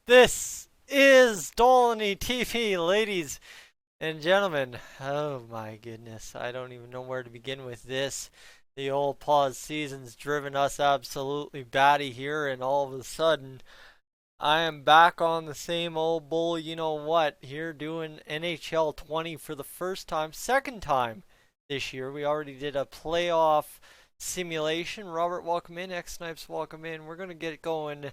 This is Dolynny TV, ladies and gentlemen. Oh my goodness, I don't even know where to begin with this. The old pause season's driven us absolutely batty here, and all of a sudden, I am back on the same old bull, you know what, here doing NHL 20 for the first time, second time this year. We already did a playoff simulation. Robert, welcome in. X Snipes, welcome in. We're going to get going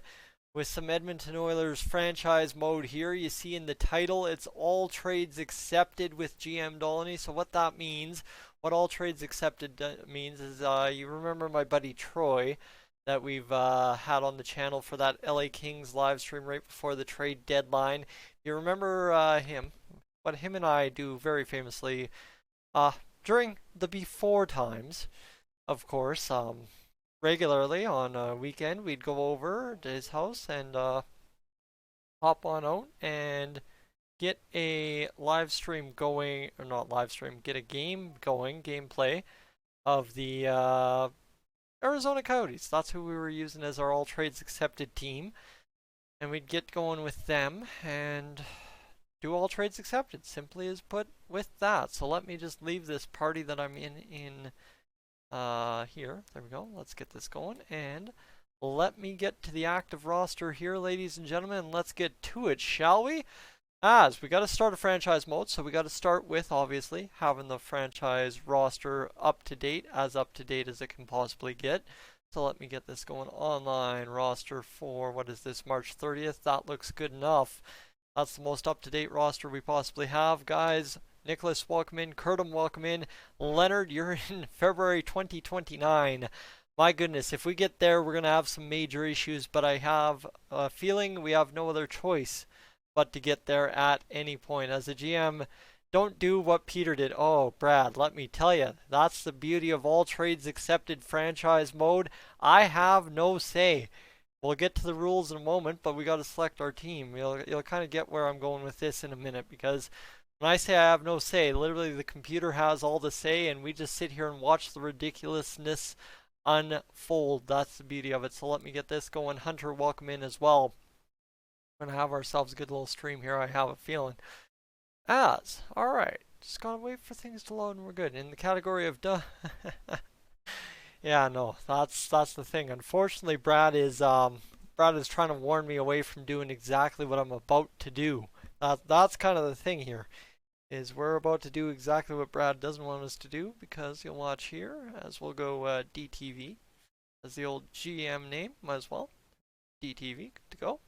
with some Edmonton Oilers franchise mode here. You see in the title, it's all trades accepted with GM Dolynny. So what that means, what all trades accepted means is, you remember my buddy Troy that we've had on the channel for that LA Kings live stream right before the trade deadline. You remember him? What him and I do very famously uh, during the before times, of course. Regularly on a weekend, we'd go over to his house and hop on out and get a live stream going, or not live stream, get a game going, gameplay of the Arizona Coyotes. That's who we were using as our all trades accepted team. And we'd get going with them and do all trades accepted, simply as put with that. So let me just leave this party that I'm in here. There we go. Let's get this going. And let me get to the active roster here, ladies and gentlemen. Let's get to it, shall we? As we got to start a franchise mode, so we got to start with, obviously, having the franchise roster up to date as it can possibly get. So let me get this going. Online roster for, what is this, March 30th? That looks good enough. That's the most up-to-date roster we possibly have, guys. Nicholas, welcome in. Curtum, welcome in. Leonard, you're in February 2029. My goodness, if we get there, we're going to have some major issues, but I have a feeling we have no other choice but to get there at any point. As a GM, don't do what Peter did. Oh, Brad, let me tell you, that's the beauty of all trades accepted franchise mode. I have no say. We'll get to the rules in a moment, but we got to select our team. You'll kind of get where I'm going with this in a minute, because when I say I have no say, literally the computer has all the say, and we just sit here and watch the ridiculousness unfold. That's the beauty of it. So let me get this going. Hunter, welcome in as well. We're going to have ourselves a good little stream here, I have a feeling. Alright. Just gotta wait for things to load and we're good. In the category of duh. Yeah, no, that's the thing. Unfortunately, Brad is trying to warn me away from doing exactly what I'm about to do. That's kind of the thing here, is we're about to do exactly what Brad doesn't want us to do, because you'll watch here as we'll go DTV as the old GM name, might as well. DTV, good to go.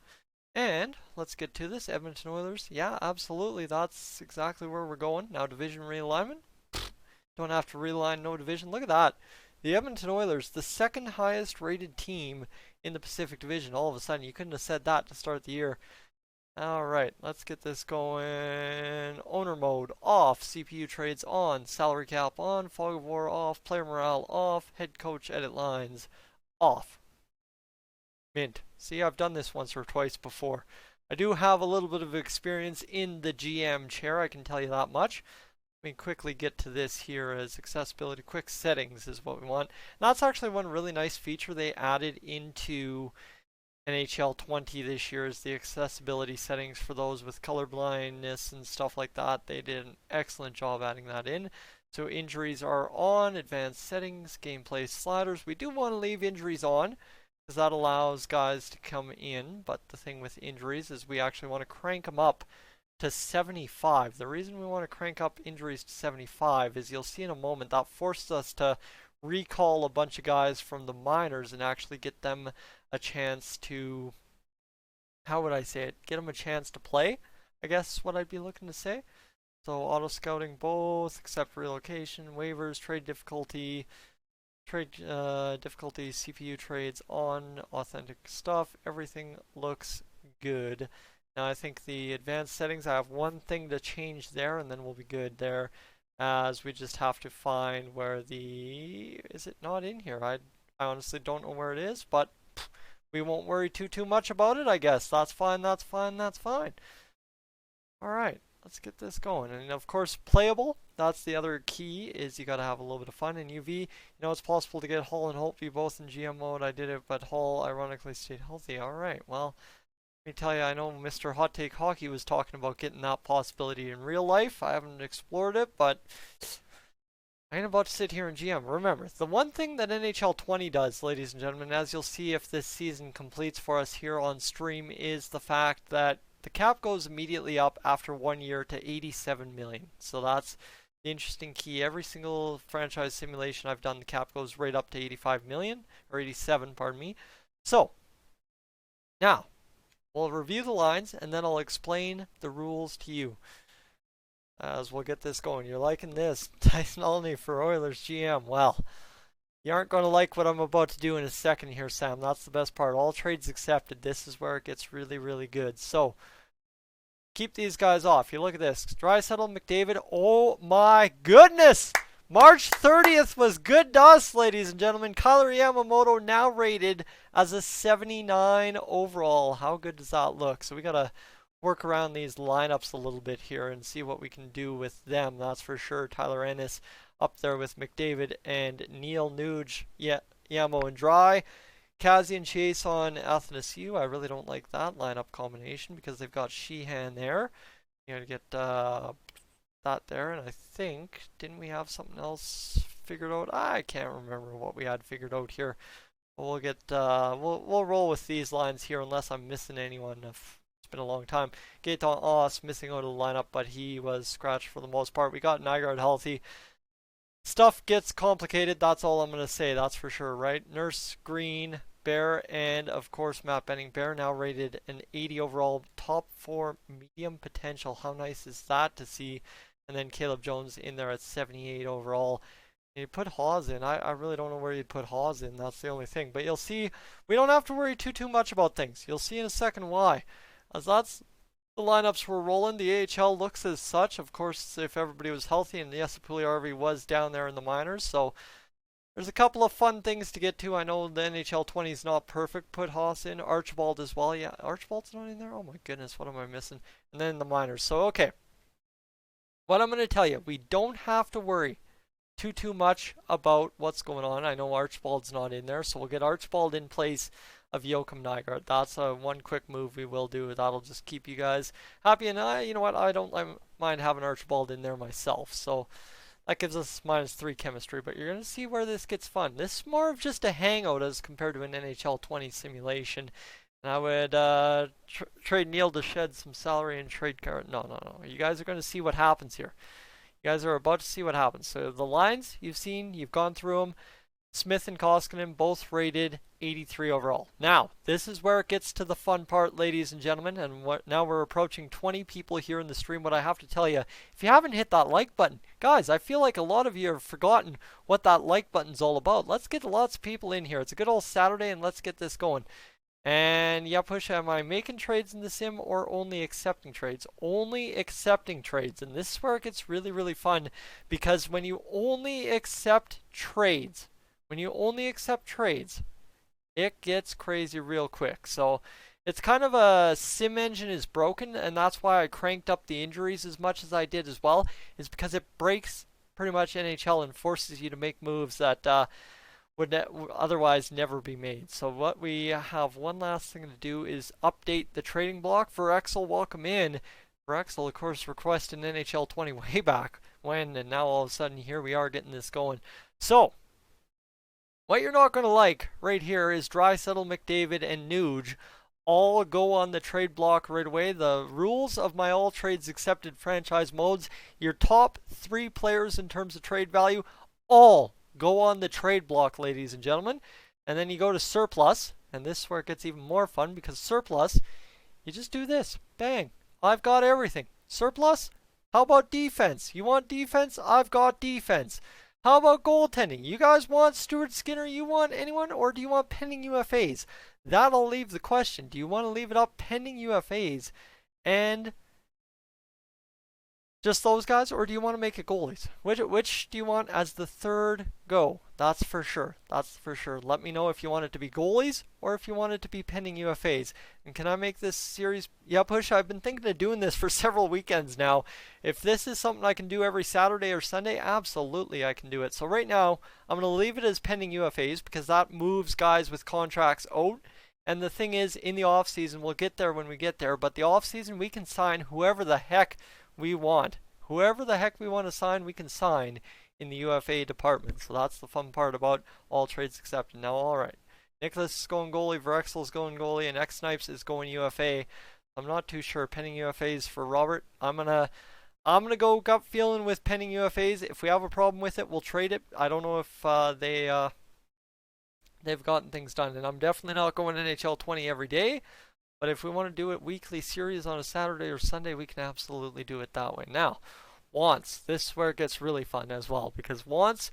And let's get to this. Edmonton Oilers. Yeah, absolutely. That's exactly where we're going. Now, division realignment. Don't have to realign no division. Look at that. The Edmonton Oilers, the second highest rated team in the Pacific Division. All of a sudden, you couldn't have said that to start the year. Alright, let's get this going. Owner mode off. CPU trades on. Salary cap on. Fog of war off. Player morale off. Head coach edit lines off. Mint. See, I've done this once or twice before. I do have a little bit of experience in the GM chair, I can tell you that much. Let me quickly get to this here as accessibility. Quick settings is what we want. And that's actually one really nice feature they added into NHL 20 this year, is the accessibility settings for those with color blindness and stuff like that. They did an excellent job adding that in. So injuries are on, advanced settings, gameplay sliders. We do want to leave injuries on, because that allows guys to come in, but the thing with injuries is we actually want to crank them up to 75. The reason we want to crank up injuries to 75 is, you'll see in a moment, that forces us to recall a bunch of guys from the minors and actually get them a chance to, how would I say it, get them a chance to play, I guess is what I'd be looking to say. So auto scouting both, except relocation, waivers, trade difficulty, CPU trades on, authentic stuff, everything looks good. Now I think the advanced settings, I have one thing to change there and then we'll be good there, as we just have to find where the, is it not in here? I honestly don't know where it is, but we won't worry too much about it, I guess. That's fine, that's fine, that's fine. Alright, let's get this going. And of course, playable, that's the other key, is you gotta have a little bit of fun. In UV, you know, it's possible to get Hull and Holtby both in GM mode. I did it, but Hull ironically stayed healthy. Alright, well, me tell you, I know Mr. Hot Take Hockey was talking about getting that possibility in real life. I haven't explored it, but I ain't about to sit here and GM. Remember, the one thing that NHL 20 does, ladies and gentlemen, as you'll see if this season completes for us here on stream, is the fact that the cap goes immediately up after 1 year to 87 million. So that's the interesting key. Every single franchise simulation I've done, the cap goes right up to 85 million, or 87, pardon me. So, now, we'll review the lines, and then I'll explain the rules to you as we'll get this going. You're liking this. Tyson Dolynny for Oilers GM. Well, you aren't going to like what I'm about to do in a second here, Sam. That's the best part. All trades accepted. This is where it gets really, really good. So, keep these guys off. You look at this. Draisaitl, McDavid. Oh my goodness! March 30th was good to us, ladies and gentlemen. Kailer Yamamoto now rated as a 79 overall. How good does that look? So we got to work around these lineups a little bit here and see what we can do with them. That's for sure. Tyler Ennis up there with McDavid and Neil Nuge, Yamo and Dry. Kazi and Chase on Athanasiu. I really don't like that lineup combination because they've got Sheehan there. You got to get that there, and I think, didn't we have something else figured out? I can't remember what we had figured out here. We'll get we'll roll with these lines here unless I'm missing anyone. It's been a long time. Gaetan Oss missing out of the lineup, but he was scratched for the most part. We got Nygaard healthy. Stuff gets complicated. That's all I'm going to say. That's for sure, right? Nurse, Green, Bear, and of course Matt Benning. Bear now rated an 80 overall, top 4 medium potential. How nice is that to see? And then Caleb Jones in there at 78 overall. And you put Hawes in. I really don't know where you'd put Hawes in. That's the only thing. But you'll see, we don't have to worry too much about things. You'll see in a second why. As that's the lineups we're rolling. The AHL looks as such. Of course, if everybody was healthy, and yes, Puljujärvi was down there in the minors. So there's a couple of fun things to get to. I know the NHL 20 is not perfect. Put Haas in. Archibald as well. Yeah, Archibald's not in there? Oh my goodness, what am I missing? And then the minors. So, okay. What I'm going to tell you, we don't have to worry too much about what's going on. I know Archibald's not in there, so we'll get Archibald in place of Joachim Nygaard. That's one quick move we will do. That'll just keep you guys happy. And you know what? I don't mind having Archibald in there myself. So that gives us -3 chemistry. But you're going to see where this gets fun. This is more of just a hangout as compared to an NHL 20 simulation. And I would trade Neil to shed some salary and trade card. No. You guys are going to see what happens here. You guys are about to see what happens. So the lines you've seen, you've gone through them. Smith and Koskinen both rated 83 overall. Now, this is where it gets to the fun part, ladies and gentlemen. And now we're approaching 20 people here in the stream. What I have to tell you, if you haven't hit that like button, guys, I feel like a lot of you have forgotten what that like button's all about. Let's get lots of people in here. It's a good old Saturday, and let's get this going. And yeah, push, am I making trades in the sim or only accepting trades? Only accepting trades. And this is where it gets really, really fun, because when you only accept trades, it gets crazy real quick. So it's kind of a sim engine is broken, and that's why I cranked up the injuries as much as I did as well, is because it breaks pretty much NHL and forces you to make moves that would otherwise never be made. So what we have one last thing to do is update the trading block. For Exel, welcome in. For Exel, of course, requested an NHL 20 way back when, and now all of a sudden here we are getting this going. So what you're not going to like right here is Draisaitl, McDavid, and Nuge all go on the trade block right away. The rules of my all trades accepted franchise modes, your top 3 players in terms of trade value, all go on the trade block, ladies and gentlemen. And then you go to surplus, and this is where it gets even more fun, because surplus, you just do this. Bang. I've got everything. Surplus? How about defense? You want defense? I've got defense. How about goaltending? You guys want Stuart Skinner? You want anyone? Or do you want pending UFAs? That'll leave the question. Do you want to leave it up pending UFAs and just those guys, or do you want to make it goalies? Which do you want as the third go? That's for sure. Let me know if you want it to be goalies or if you want it to be pending UFAs. And can I make this series? Yeah, push. I've been thinking of doing this for several weekends now. If this is something I can do every Saturday or Sunday, absolutely I can do it. So right now, I'm going to leave it as pending UFAs because that moves guys with contracts out. And the thing is, in the offseason, we'll get there when we get there, but the offseason, we can sign whoever the heck we want. Whoever the heck we want to sign, we can sign in the UFA department. So that's the fun part about all trades accepted. Now, all right. Nicholas is going goalie, Verexel's going goalie, and X Snipes is going UFA. I'm not too sure. Pending UFAs for Robert. I'm gonna go gut feeling with pending UFAs. If we have a problem with it, we'll trade it. I don't know if they've gotten things done, and I'm definitely not going NHL 20 every day. But if we want to do it weekly series on a Saturday or Sunday, we can absolutely do it that way. Now, wants. This is where it gets really fun as well, because wants,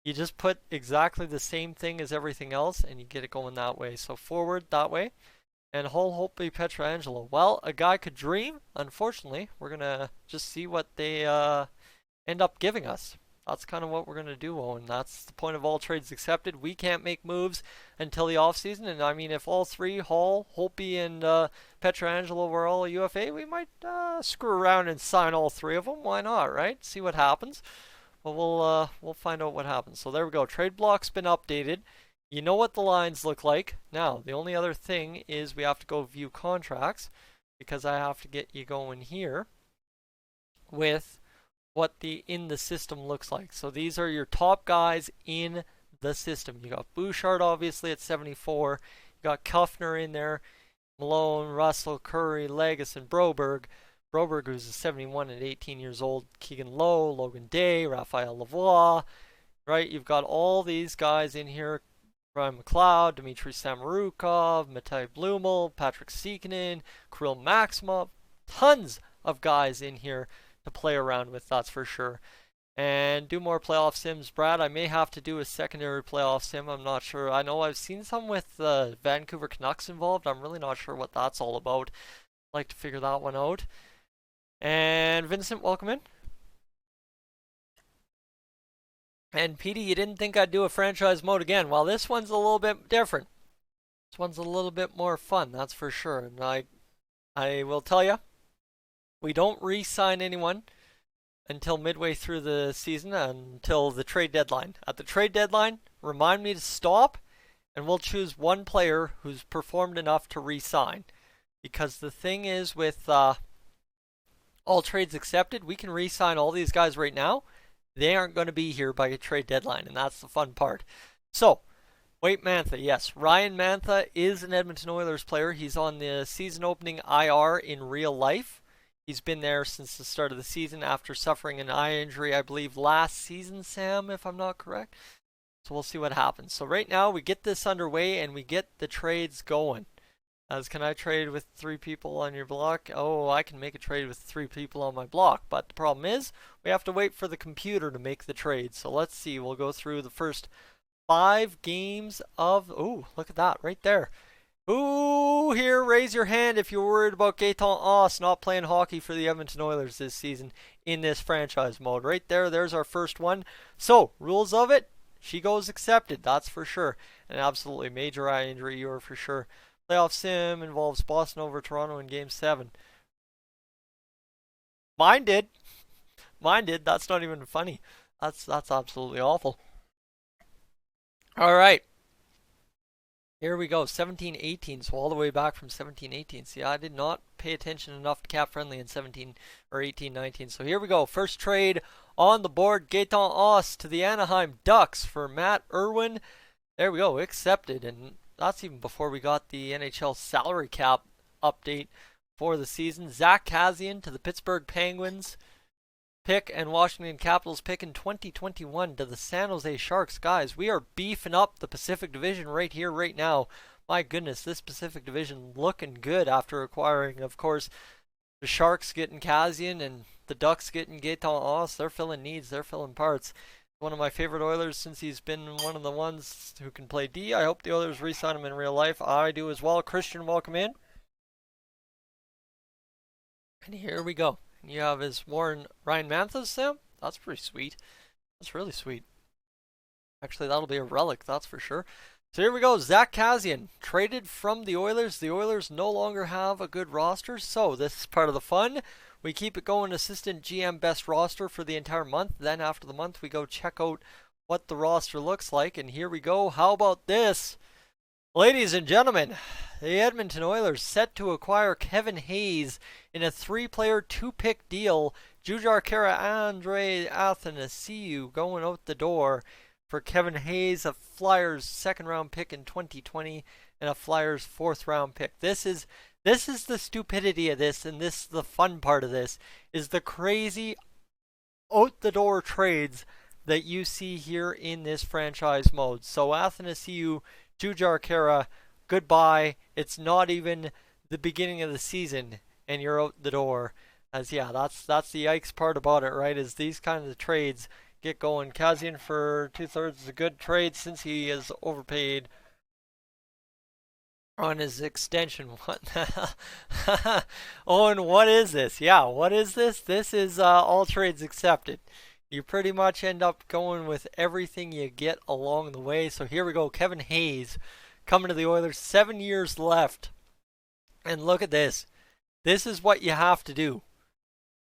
you just put exactly the same thing as everything else, and you get it going that way. So forward that way, and whole hopefully Pietrangelo. Well, a guy could dream. Unfortunately, we're gonna just see what they end up giving us. That's kind of what we're going to do, Owen. That's the point of all trades accepted. We can't make moves until the offseason. And I mean, if all three, Hall, Holtby, and Pietrangelo were all UFA, we might screw around and sign all three of them. Why not, right? See what happens. But we'll find out what happens. So there we go. Trade block's been updated. You know what the lines look like. Now, the only other thing is we have to go view contracts, because I have to get you going here with what the in the system looks like. So these are your top guys in the system. You got Bouchard obviously at 74. You got Kuffner in there, Malone, Russell, Curry, Legis, and Broberg. Broberg, who's a 71 at 18 years old. Keegan Lowe, Logan Day, Raphael Lavoie. Right, you've got all these guys in here. Brian McLeod, Dmitry Samorukov, Matai Blumel, Patrick Sekinen, Kirill Maximov. Tons of guys in here to play around with, that's for sure. And do more playoff sims, Brad. I may have to do a secondary playoff sim. I'm not sure. I know I've seen some with the Vancouver Canucks involved. I'm really not sure what that's all about. I'd like to figure that one out. And Vincent, welcome in. And Petey, you didn't think I'd do a franchise mode again. Well, this one's a little bit different. This one's a little bit more fun, that's for sure. And I will tell you, we don't re-sign anyone until midway through the season, until the trade deadline. At the trade deadline, remind me to stop, and we'll choose one player who's performed enough to re-sign. Because the thing is, with all trades accepted, we can re-sign all these guys right now. They aren't going to be here by a trade deadline, and that's the fun part. So, Wait Mantha, yes. Ryan Mantha is an Edmonton Oilers player. He's on the season opening IR in real life. He's been there since the start of the season after suffering an eye injury, I believe, last season, Sam, if I'm not correct. So we'll see what happens. So right now, we get this underway and we get the trades going. Can I trade with 3 people on your block? Oh, I can make a trade with 3 people on my block. But the problem is, we have to wait for the computer to make the trade. So let's see. We'll go through the first 5 games of... Oh, look at that right there. Ooh, here, raise your hand if you're worried about Gaetan Oss not playing hockey for the Edmonton Oilers this season in this franchise mode. Right there, there's our first one. So, rules of it, she goes accepted, that's for sure. An absolutely major eye injury, you're for sure. Playoff sim involves Boston over Toronto in Game 7. Mine did. Mine did, that's not even funny. That's absolutely awful. All right. Here we go, 17-18, so all the way back from 17-18. See, I did not pay attention enough to Cap Friendly in 17 or 18-19. So here we go, first trade on the board, Gaetan Oss to the Anaheim Ducks for Matt Irwin. There we go, accepted, and that's even before we got the NHL salary cap update for the season. Zach Kassian to the Pittsburgh Penguins pick, and Washington Capitals pick in 2021 to the San Jose Sharks. Guys, we are beefing up the Pacific Division right here, right now. My goodness, this Pacific Division looking good after acquiring, of course, the Sharks getting Kassian and the Ducks getting Gaetan Oss. They're filling needs, they're filling parts. One of my favorite Oilers since he's been one of the ones who can play D. I hope the Oilers re-sign him in real life. I do as well. Christian, welcome in. And here we go. You have his Ryan Mantha, Sam? That's pretty sweet. That's really sweet. Actually, that'll be a relic, that's for sure. So here we go. Zach Kassian, traded from the Oilers. The Oilers no longer have a good roster, so this is part of the fun. We keep it going, assistant GM best roster for the entire month. Then after the month, we go check out what the roster looks like. And here we go. How about this? Ladies and gentlemen, the Edmonton Oilers set to acquire Kevin Hayes in a three-player, two-pick deal. Jujhar Khaira, Andre Athanasiou going out the door for Kevin Hayes, a Flyers second-round pick in 2020 and a Flyers fourth-round pick. This is the stupidity of this, and this is the fun part of this, is the crazy out-the-door trades that you see here in this franchise mode. So Athanasiou, Jujhar Khaira, goodbye. It's not even the beginning of the season, and you're out the door. As yeah, that's the yikes part about it, right? Is these kinds of trades get going. Kazian for 2/3 is a good trade since he is overpaid on his extension. What the hell? Oh, and what is this? Yeah, what is this? This is all trades accepted. You pretty much end up going with everything you get along the way. So here we go. Kevin Hayes coming to the Oilers. 7 years left. And look at this. This is what you have to do.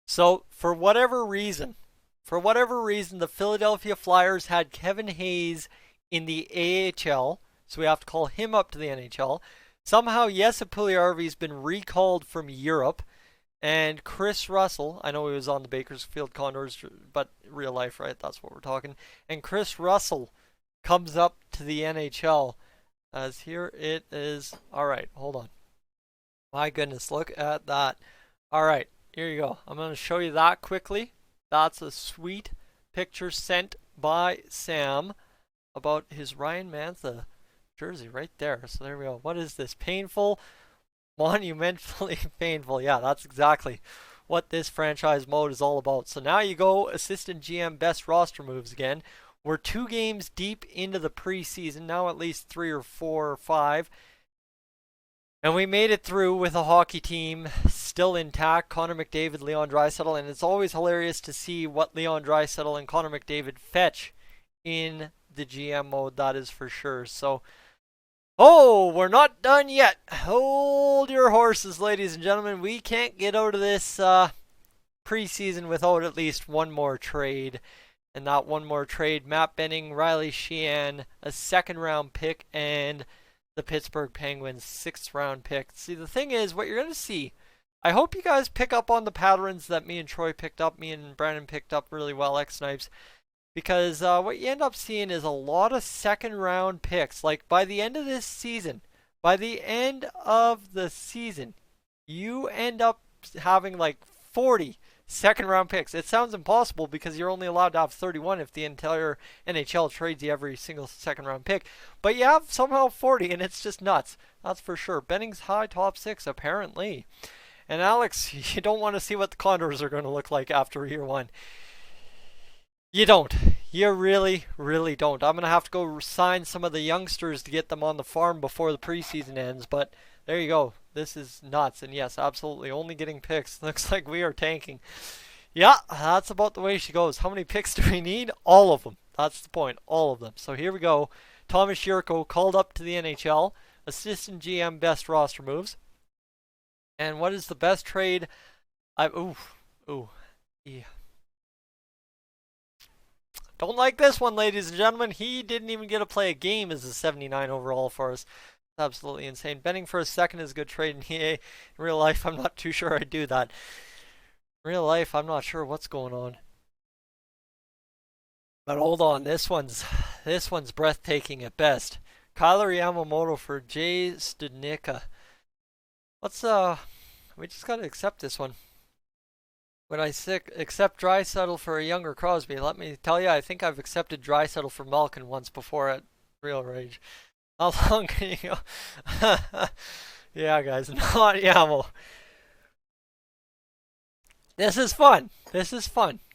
So for whatever reason, the Philadelphia Flyers had Kevin Hayes in the AHL. So we have to call him up to the NHL. Somehow, Jesse Puljujärvi's been recalled from Europe. And Chris Russell, I know he was on the Bakersfield Condors, but real life, right? That's what we're talking. And Chris Russell comes up to the NHL. As here it is. All right, hold on. My goodness, look at that. All right, here you go. I'm going to show you that quickly. That's a sweet picture sent by Sam about his Ryan Mantha jersey right there. So there we go. What is this? Painful? Monumentally painful. Yeah, that's exactly what this franchise mode is all about. So now you go assistant GM best roster moves again. We're 2 games deep into the preseason, now at least 3 or 4 or 5. And we made it through with a hockey team still intact. Connor McDavid, Leon Draisaitl, and it's always hilarious to see what Leon Draisaitl and Connor McDavid fetch in the GM mode, that is for sure. So oh, we're not done yet. Hold your horses, ladies and gentlemen. We can't get out of this preseason without at least one more trade. And that one more trade, Matt Benning, Riley Sheahan, a second-round pick, and the Pittsburgh Penguins' 6th-round pick. See, the thing is, what you're going to see, I hope you guys pick up on the patterns that me and Troy picked up, me and Brandon picked up really well, X-Snipes. Because what you end up seeing is a lot of second-round picks. Like, by the end of this season, you end up having like 40 second-round picks. It sounds impossible because you're only allowed to have 31 if the entire NHL trades you every single second-round pick. But you have somehow 40, and it's just nuts. That's for sure. Benning's high top 6, apparently. And Alex, you don't want to see what the Condors are going to look like after year 1. You don't. You really, really don't. I'm going to have to go sign some of the youngsters to get them on the farm before the preseason ends. But there you go. This is nuts. And yes, absolutely. Only getting picks. Looks like we are tanking. Yeah, that's about the way she goes. How many picks do we need? All of them. That's the point. All of them. So here we go. Thomas Yurko called up to the NHL. Assistant GM best roster moves. And what is the best trade? Yeah. Don't like this one, ladies and gentlemen. He didn't even get to play a game as a 79 overall for us. It's absolutely insane. Benning for a second is a good trade in EA. In real life, I'm not too sure I'd do that. In real life, I'm not sure what's going on. But hold on, this one's breathtaking at best. Kyler Yamamoto for Jay Studnicka. We just gotta accept this one. Would I accept Draisaitl for a younger Crosby? Let me tell you, I think I've accepted Draisaitl for Malkin once before at Real Rage. How long can you go? Yeah, guys, not Yamo. This is fun.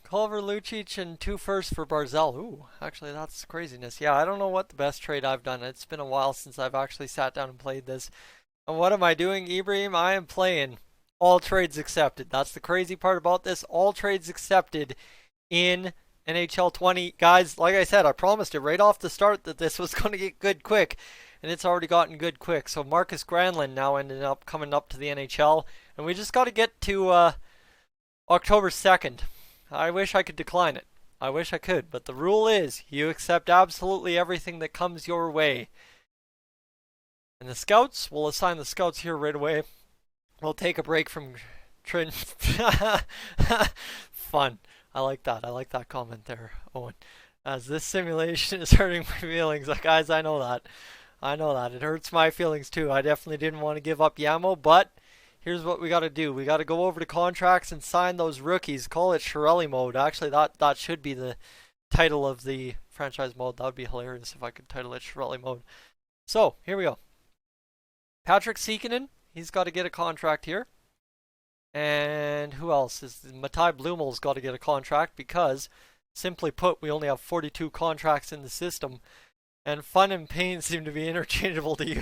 Culver, Lucic, and 2 firsts for Barzal. Ooh, actually, that's craziness. Yeah, I don't know what the best trade I've done. It's been a while since I've actually sat down and played this. And what am I doing, Ibrahim? I am playing all trades accepted. That's the crazy part about this. All trades accepted in NHL 20. Guys, like I said, I promised it right off the start that this was going to get good quick. And it's already gotten good quick. So Marcus Granlund now ended up coming up to the NHL. And we just got to get to October 2nd. I wish I could decline it. I wish I could. But the rule is you accept absolutely everything that comes your way. And the scouts, we'll assign the scouts here right away. We'll take a break from Trent. Fun. I like that. I like that comment there, Owen. As this simulation is hurting my feelings. Guys, I know that. I know that. It hurts my feelings too. I definitely didn't want to give up Yamo, but here's what we got to do. We got to go over to contracts and sign those rookies. Call it Shirelli mode. Actually, that should be the title of the franchise mode. That would be hilarious if I could title it Shirelli mode. So, here we go. Patrick Sekinen, he's got to get a contract here. And who else? Matai Blumel's got to get a contract because, simply put, we only have 42 contracts in the system. And fun and pain seem to be interchangeable to you.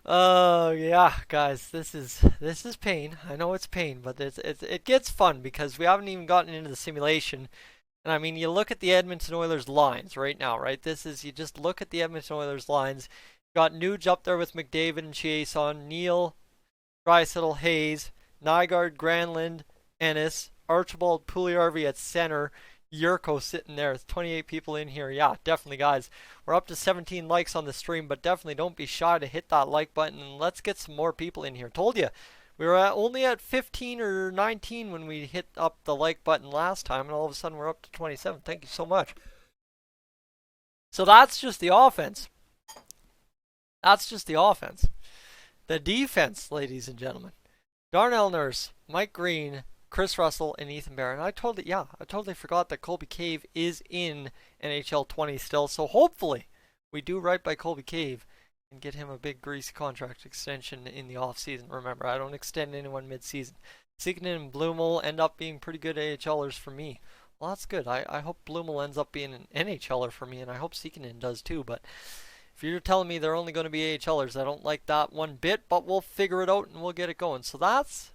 Oh yeah, guys, this is pain. I know it's pain, but it gets fun because we haven't even gotten into the simulation. And I mean, you look at the Edmonton Oilers lines right now, right? You just look at the Edmonton Oilers lines. Got Nuge up there with McDavid and Chiasson, Neal, Draisaitl, Hayes, Nygaard, Granlund, Ennis, Archibald, Puljujarvi at center, Yurko sitting there. It's 28 people in here. Yeah, definitely, guys. We're up to 17 likes on the stream, but definitely don't be shy to hit that like button and let's get some more people in here. Told you, we were only at 15 or 19 when we hit up the like button last time, and all of a sudden we're up to 27. Thank you so much. So that's just the offense. That's just the offense. The defense, ladies and gentlemen. Darnell Nurse, Mike Green, Chris Russell, and Ethan Barron. I totally forgot that Colby Cave is in NHL 20 still. So hopefully we do right by Colby Cave and get him a big greasy contract extension in the offseason. Remember, I don't extend anyone mid-season. Sekinen and Blumel end up being pretty good AHLers for me. Well, that's good. I hope Blumel ends up being an NHLer for me, and I hope Sekinen does too. But if you're telling me they're only going to be AHLers, I don't like that one bit, but we'll figure it out and we'll get it going. So that's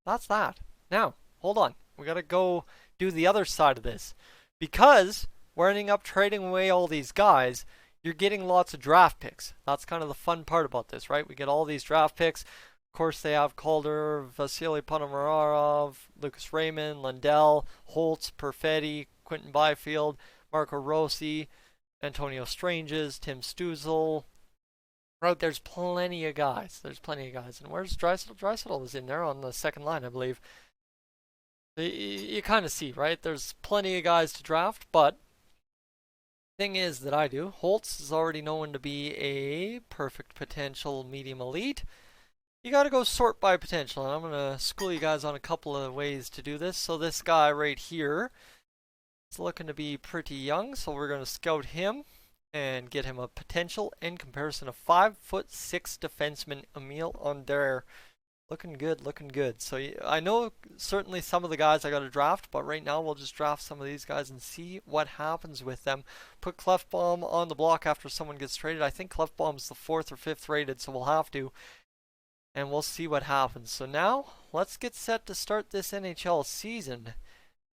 that. Now, hold on. We got to go do the other side of this. Because we're ending up trading away all these guys, you're getting lots of draft picks. That's kind of the fun part about this, right? We get all these draft picks. Of course, they have Calder, Vasily Ponomarov, Lucas Raymond, Lundell, Holtz, Perfetti, Quentin Byfield, Marco Rossi, Antonio Stranges, Tim Stützle. Right, there's plenty of guys. And where's Draisaitl? Draisaitl was in there on the second line, I believe. You kind of see, right? There's plenty of guys to draft, but thing is that I do. Holtz is already known to be a perfect potential medium elite. You got to go sort by potential, and I'm going to school you guys on a couple of ways to do this. So this guy right here is looking to be pretty young, so we're going to scout him and get him a potential in comparison of 5'6" defenseman Emil Onder. Looking good. So I know certainly some of the guys I got to draft, but right now we'll just draft some of these guys and see what happens with them. Put Clefbaum on the block after someone gets traded. I think Clefbaum's the 4th or 5th rated, so we'll have to. And we'll see what happens. So now, let's get set to start this NHL season.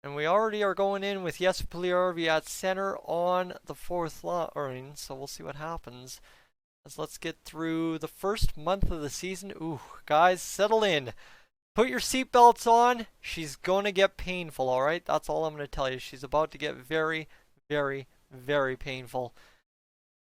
And we already are going in with Jesper Puljujarvi at center on the 4th line. So we'll see what happens. Let's get through the first month of the season. Ooh, guys, settle in. Put your seatbelts on. She's going to get painful, all right? That's all I'm going to tell you. She's about to get very, very, very painful.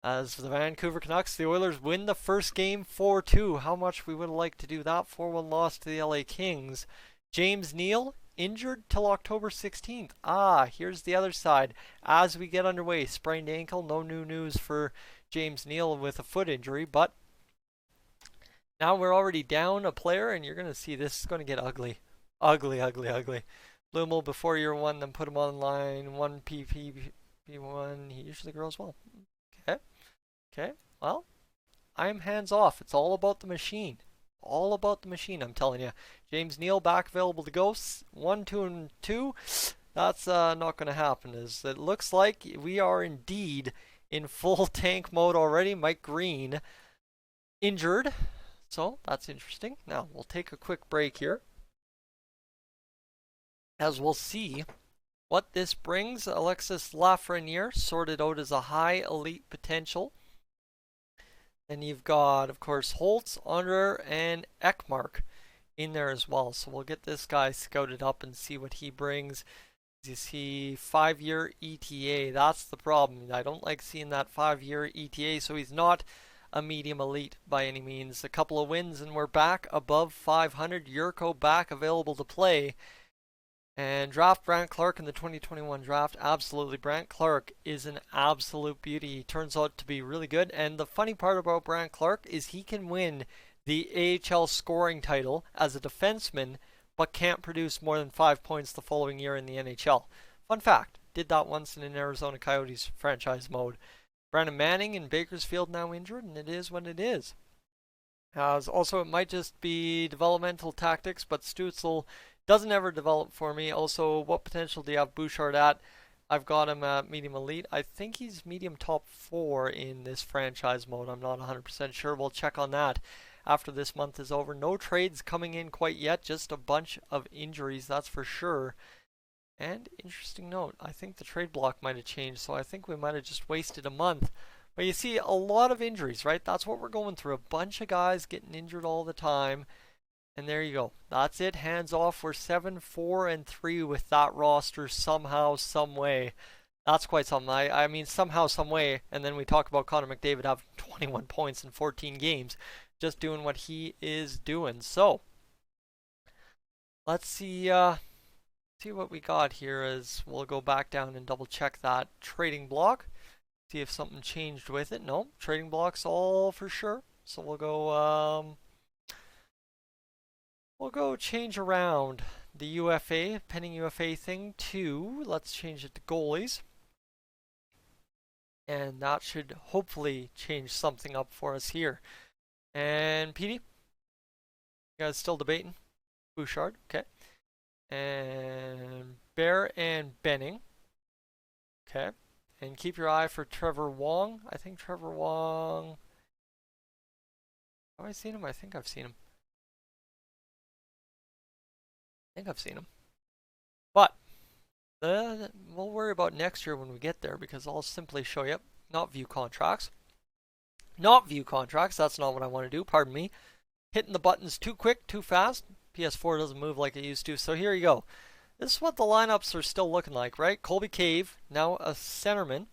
As for the Vancouver Canucks, the Oilers win the first game 4-2. How much we would have liked to do that. 4-1 loss to the LA Kings. James Neal, injured till October 16th. Here's the other side. As we get underway, sprained ankle. No new news for James Neal with a foot injury, but now we're already down a player, and you're going to see this is going to get ugly. Ugly. Blumel before year 1, then put him on line 1 PP1. He usually grows well. Okay. Well, I'm hands off. It's all about the machine. I'm telling you. James Neal back available to go. 1, 2, and 2. That's not going to happen. As it looks like we are indeed in full tank mode already. Mike Green injured. So that's interesting. Now we'll take a quick break here, as we'll see what this brings. Alexis Lafreniere sorted out as a high elite potential. Then you've got, of course, Holtz, Under, and Ekmark in there as well. So we'll get this guy scouted up and see what he brings. You see 5-year ETA. That's the problem. I don't like seeing that 5-year ETA. So he's not a medium elite by any means. A couple of wins and we're back above 500. Yurko back available to play. And draft Brant Clark in the 2021 draft. Absolutely, Brant Clark is an absolute beauty. He turns out to be really good. And the funny part about Brant Clark is he can win the AHL scoring title as a defenseman, but can't produce more than 5 points the following year in the NHL. Fun fact, did that once in an Arizona Coyotes franchise mode. Brandon Manning in Bakersfield now injured, and it is what it is. Also, it might just be developmental tactics, but Stützle doesn't ever develop for me. Also, what potential do you have Bouchard at? I've got him at medium elite. I think he's medium top 4 in this franchise mode. I'm not 100% sure. We'll check on that after this month is over. No trades coming in quite yet. Just a bunch of injuries, that's for sure. And interesting note, I think the trade block might have changed, so I think we might have just wasted a month. But you see a lot of injuries, right? That's what we're going through. A bunch of guys getting injured all the time. And there you go. That's it. Hands off. We're 7-4-3 with that roster somehow, some way. That's quite something. I mean, somehow, some way. And then we talk about Connor McDavid having 21 points in 14 games. Just doing what he is doing. So, let's see what we got here as we'll go back down and double check that trading block. See if something changed with it. No, trading block's all for sure. So we'll go change around the UFA, pending UFA thing to, let's change it to goalies. And that should hopefully change something up for us here. And PD, you guys still debating? Bouchard, okay. And Bear and Benning, okay. And keep your eye for Trevor Wong. I think Trevor Wong, have I seen him? I think I've seen him. But we'll worry about next year when we get there, because I'll simply show you, not view contracts. Not view contracts, that's not what I want to do, pardon me. Hitting the buttons too quick, too fast. PS4 doesn't move like it used to, so here you go. This is what the lineups are still looking like, right? Colby Cave, now a centerman.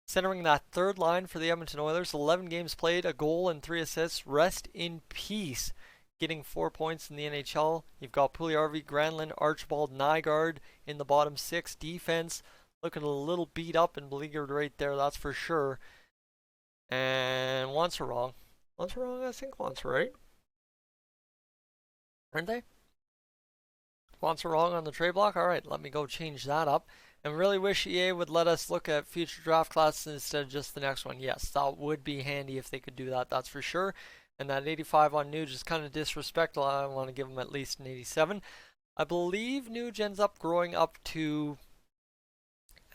Centering that third line for the Edmonton Oilers. 11 games played, a goal and 3 assists. Rest in peace. Getting 4 points in the NHL. You've got Puljujarvi, Granlund, Archibald, Nygaard in the bottom 6. Defense looking a little beat up and beleaguered right there, that's for sure. And once are wrong. Once are wrong, I think once are right. Aren't they? Once are wrong on the trade block? Alright, let me go change that up. And really wish EA would let us look at future draft classes instead of just the next one. Yes, that would be handy if they could do that, that's for sure. And that 85 on Nuge is kind of disrespectful. I want to give him at least an 87. I believe Nuge ends up growing up to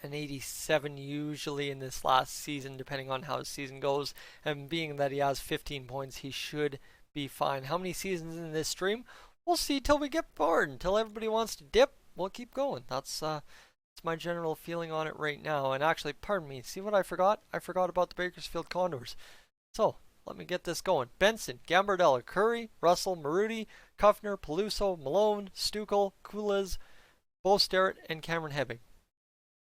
an 87 usually in this last season, depending on how his season goes. And being that he has 15 points, he should be fine. How many seasons in this stream? We'll see till we get bored. Until everybody wants to dip, we'll keep going. That's my general feeling on it right now. And actually, pardon me, see what I forgot? I forgot about the Bakersfield Condors. So, let me get this going. Benson, Gambardella, Curry, Russell, Maruti, Kuffner, Peluso, Malone, Stukel, Kulez, Bo Starrett, and Cameron Hebing.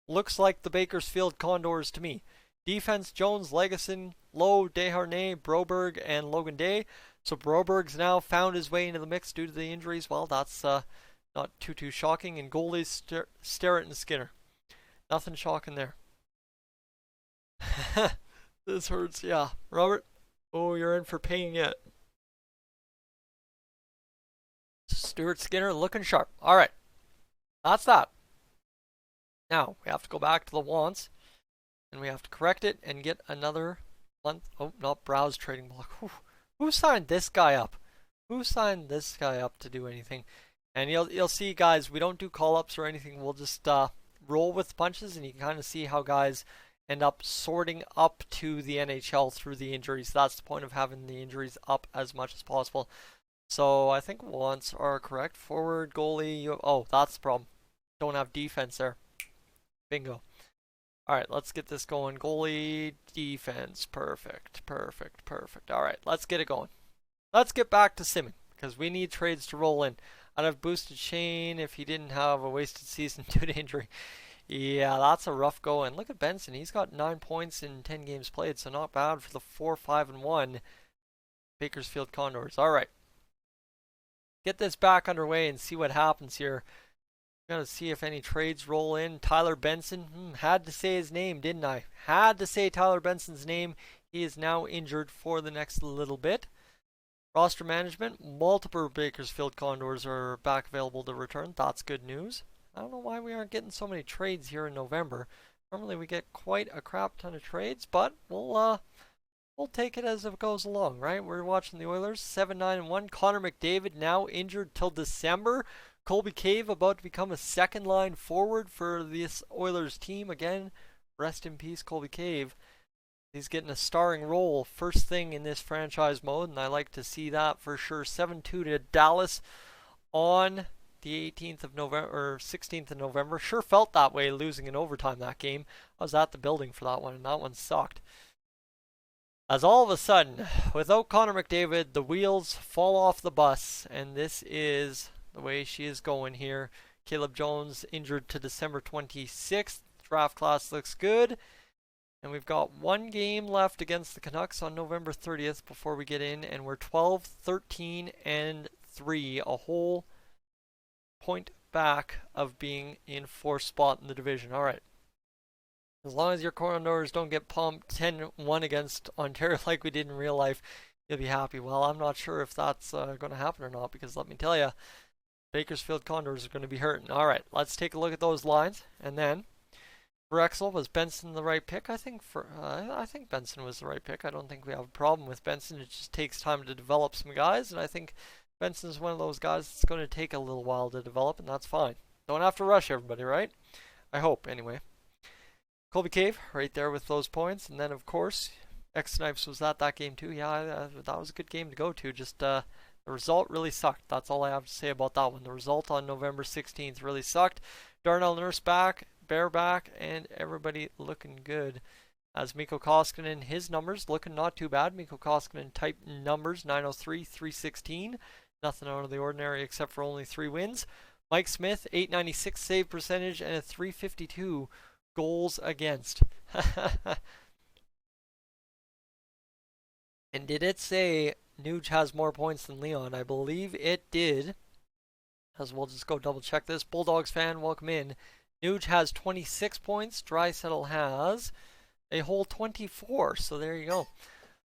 Looks like the Bakersfield Condors to me. Defense, Jones, Legason, Lowe, Desharnais, Broberg, and Logan Day. So Broberg's now found his way into the mix due to the injuries. Well, that's not too shocking. And goalies, Starrett and Skinner. Nothing shocking there. This hurts, yeah. Robert? Oh, you're in for pain yet. Stuart Skinner looking sharp. Alright. That's that. Now, we have to go back to the wants. And we have to correct it and get another month. Oh, not browse trading block. Who signed this guy up? Who signed this guy up to do anything? And you'll see, guys, we don't do call-ups or anything. We'll just roll with punches, and you can kind of see how guys end up sorting up to the NHL through the injuries. That's the point of having the injuries up as much as possible. So I think wants are correct. Forward, goalie. Oh, that's the problem. Don't have defense there. Bingo. Alright, let's get this going. Goalie, defense. Perfect. Alright, let's get it going. Let's get back to simming, because we need trades to roll in. I'd have boosted Shane if he didn't have a wasted season due to injury. Yeah, that's a rough go. And look at Benson. He's got 9 points in 10 games played, so not bad for the 4-5-1 Bakersfield Condors. All right, get this back underway and see what happens here. Gotta see if any trades roll in. Tyler Benson, had to say his name, didn't I? Had to say Tyler Benson's name. He is now injured for the next little bit. Roster management, multiple Bakersfield Condors are back available to return. That's good news. I don't know why we aren't getting so many trades here in November. Normally we get quite a crap ton of trades, but we'll take it as it goes along, right? We're watching the Oilers, 7-9-1. Connor McDavid now injured till December. Colby Cave about to become a second line forward for this Oilers team. Again, rest in peace, Colby Cave. He's getting a starring role first thing in this franchise mode, and I like to see that for sure. 7-2 to Dallas on the 18th of November, or 16th of November. Sure felt that way losing in overtime that game. I was at the building for that one, and that one sucked. As all of a sudden, without Connor McDavid, the wheels fall off the bus, and this is the way she is going here. Caleb Jones injured to December 26th. Draft class looks good. And we've got one game left against the Canucks on November 30th before we get in, and we're 12-13-3, a whole point back of being in fourth spot in the division. All right. As long as your Condors don't get pumped 10-1 against Ontario like we did in real life, you'll be happy. Well, I'm not sure if that's going to happen or not, because let me tell you, Bakersfield Condors are going to be hurting. All right, let's take a look at those lines, and then for Exel, was Benson the right pick? I think Benson was the right pick. I don't think we have a problem with Benson. It just takes time to develop some guys, and I think Benson's one of those guys that's going to take a little while to develop, and that's fine. Don't have to rush everybody, right? I hope, anyway. Colby Cave, right there with those points, and then, of course, X-Snipes was at that game too. Yeah, that was a good game to go to. Just the result really sucked. That's all I have to say about that one. The result on November 16th really sucked. Darnell Nurse back. Bear back, and everybody looking good. As Mikko Koskinen, his numbers looking not too bad. Mikko Koskinen type numbers, 903, 316. Nothing out of the ordinary except for only 3 wins. Mike Smith, 896 save percentage and a 352 goals against. And did it say Nuge has more points than Leon? I believe it did. As we'll just go double check this. Bulldogs fan, welcome in. Nuge has 26 points. Draisaitl has a whole 24. So there you go.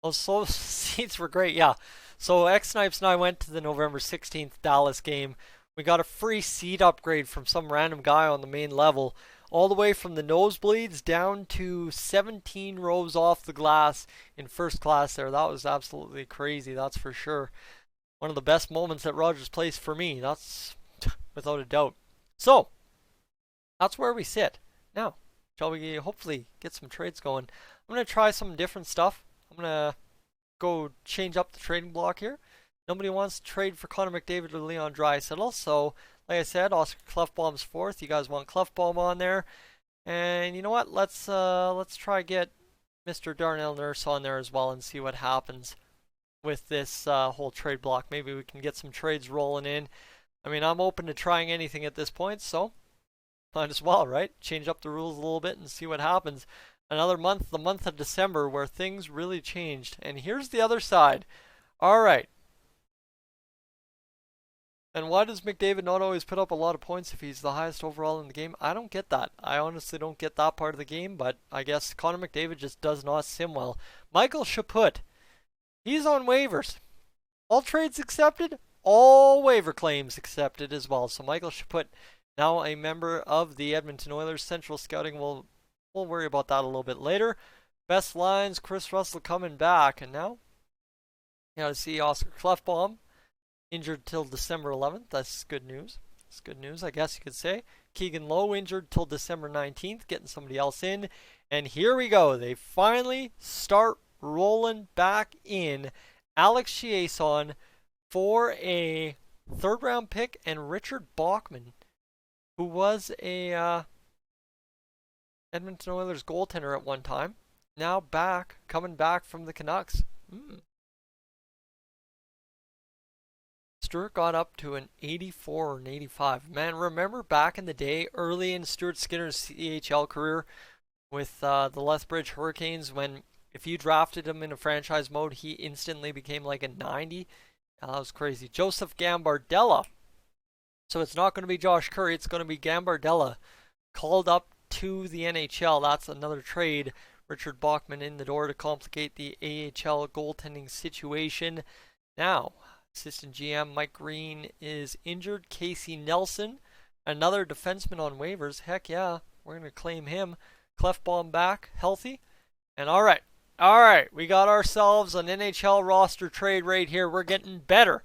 Those seats were great. Yeah. So X-Snipes and I went to the November 16th Dallas game. We got a free seat upgrade from some random guy on the main level. All the way from the nosebleeds down to 17 rows off the glass in first class there. That was absolutely crazy. That's for sure. One of the best moments at Rogers Place for me. That's without a doubt. So that's where we sit. Now, shall we hopefully get some trades going? I'm going to try some different stuff. I'm going to go change up the trading block here. Nobody wants to trade for Connor McDavid or Leon Draisaitl. So, like I said, Oscar Clefbaum's fourth. You guys want Clefbaum on there. And you know what? Let's try get Mr. Darnell Nurse on there as well and see what happens with this whole trade block. Maybe we can get some trades rolling in. I mean, I'm open to trying anything at this point, so might as well, right? Change up the rules a little bit and see what happens. Another month, the month of December, where things really changed. And here's the other side. All right. And why does McDavid not always put up a lot of points if he's the highest overall in the game? I don't get that. I honestly don't get that part of the game, but I guess Connor McDavid just does not sim well. Michael Chaput, he's on waivers. All trades accepted, all waiver claims accepted as well. So Michael Chaput, now a member of the Edmonton Oilers. Central Scouting, we'll worry about that a little bit later. Best lines, Chris Russell coming back. And now, you gotta see Oscar Clefbaum, injured till December 11th. That's good news. That's good news, I guess you could say. Keegan Lowe injured till December 19th, getting somebody else in. And here we go. They finally start rolling back in Alex Chiasson for a third-round pick and Richard Bachman, who was a Edmonton Oilers goaltender at one time. Now coming back from the Canucks. Stewart got up to an 84 or an 85. Man, remember back in the day, early in Stuart Skinner's CHL career with the Lethbridge Hurricanes, when if you drafted him in a franchise mode, he instantly became like a 90. That was crazy. Joseph Gambardella. So it's not going to be Josh Curry, it's going to be Gambardella called up to the NHL. That's another trade. Richard Bachman in the door to complicate the AHL goaltending situation. Now, assistant GM Mike Green is injured. Casey Nelson, another defenseman on waivers. Heck yeah, we're going to claim him. Clefbaum back, healthy. And all right, we got ourselves an NHL roster trade right here. We're getting better.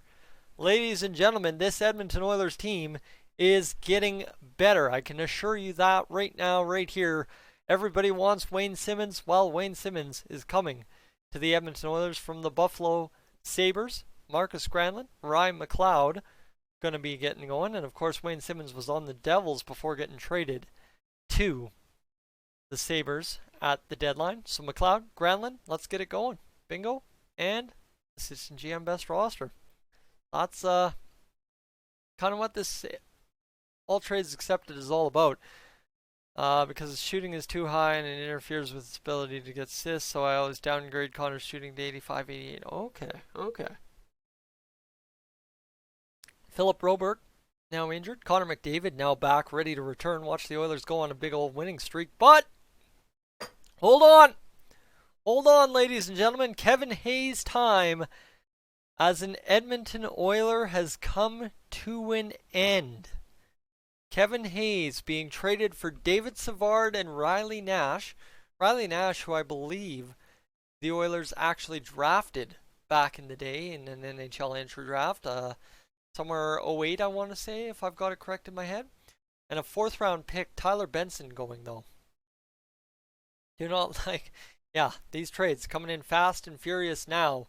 Ladies and gentlemen, this Edmonton Oilers team is getting better. I can assure you that right now, right here. Everybody wants Wayne Simmonds. Well, Wayne Simmonds is coming to the Edmonton Oilers from the Buffalo Sabres. Marcus Granlund, Ryan McLeod going to be getting going. And of course, Wayne Simmonds was on the Devils before getting traded to the Sabres at the deadline. So McLeod, Granlund, let's get it going. Bingo. And assistant GM best roster. That's kind of what this all trades accepted is all about. Because his shooting is too high and it interferes with his ability to get assists, so I always downgrade Connor's shooting to 85, 88. Okay. Philip Robert, now injured. Connor McDavid, now back, ready to return. Watch the Oilers go on a big old winning streak. But, hold on, ladies and gentlemen. Kevin Hayes' time as an Edmonton Oiler has come to an end. Kevin Hayes being traded for David Savard and Riley Nash. Riley Nash, who I believe the Oilers actually drafted back in the day in an NHL entry draft. Somewhere 08, I want to say, if I've got it correct in my head. And a 4th round pick, Tyler Benson, going though. You know, yeah, these trades coming in fast and furious now.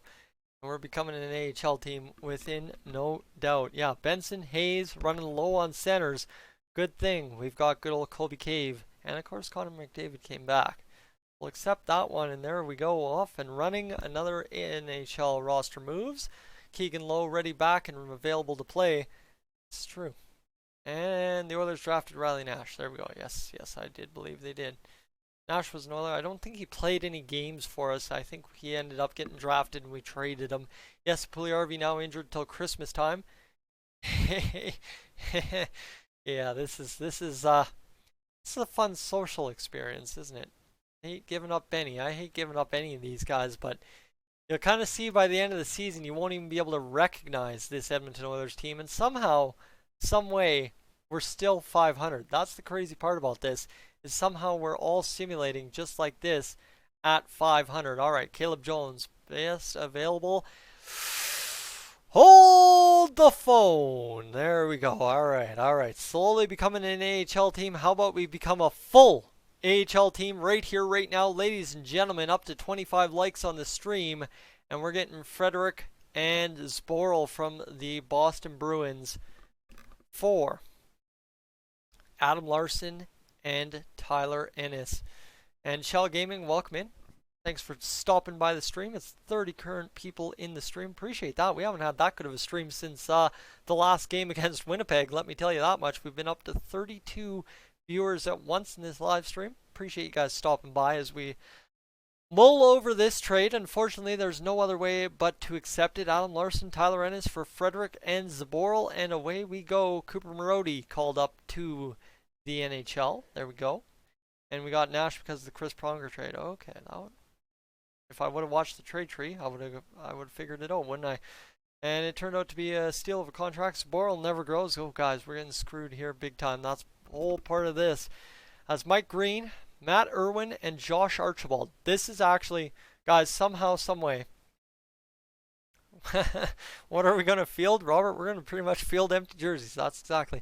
And we're becoming an AHL team within no doubt. Yeah, Benson, Hayes, running low on centers. Good thing we've got good old Colby Cave. And of course, Connor McDavid came back. We'll accept that one, and there we go, off and running. Another NHL roster moves. Keegan Lowe ready back and available to play. It's true. And the Oilers drafted Riley Nash. There we go. Yes, I did believe they did. Nash was an Oiler. I don't think he played any games for us. I think he ended up getting drafted and we traded him. Yes, Puljujärvi now injured till Christmas time. Yeah, this is a fun social experience, isn't it? I hate giving up Benny. I hate giving up any of these guys, but you'll kind of see by the end of the season, you won't even be able to recognize this Edmonton Oilers team. And somehow, some way, we're still 500. That's the crazy part about this, is somehow we're all simulating just like this at 500. All right, Caleb Jones, best available. Hold the phone. There we go. All right. Slowly becoming an AHL team. How about we become a full AHL team right here, right now? Ladies and gentlemen, up to 25 likes on the stream. And we're getting Frederick and Zboril from the Boston Bruins for Adam Larson and Tyler Ennis. And Shell Gaming, welcome in. Thanks for stopping by the stream. It's 30 current people in the stream. Appreciate that. We haven't had that good of a stream since the last game against Winnipeg. Let me tell you that much. We've been up to 32 viewers at once in this live stream. Appreciate you guys stopping by as we mull over this trade. Unfortunately, there's no other way but to accept it. Adam Larson, Tyler Ennis for Frederick and Zboril. And away we go. Cooper Marody called up to the NHL. There we go. And we got Nash because of the Chris Pronger trade. Okay, if I would have watched the trade tree, I would have figured it out, wouldn't I? And it turned out to be a steal of a contract. Zboril never grows. Oh, guys, we're getting screwed here big time. That's the whole part of this. As Mike Green, Matt Irwin, and Josh Archibald. This is actually, guys, somehow, some way. What are we going to field, Robert? We're going to pretty much field empty jerseys. That's exactly.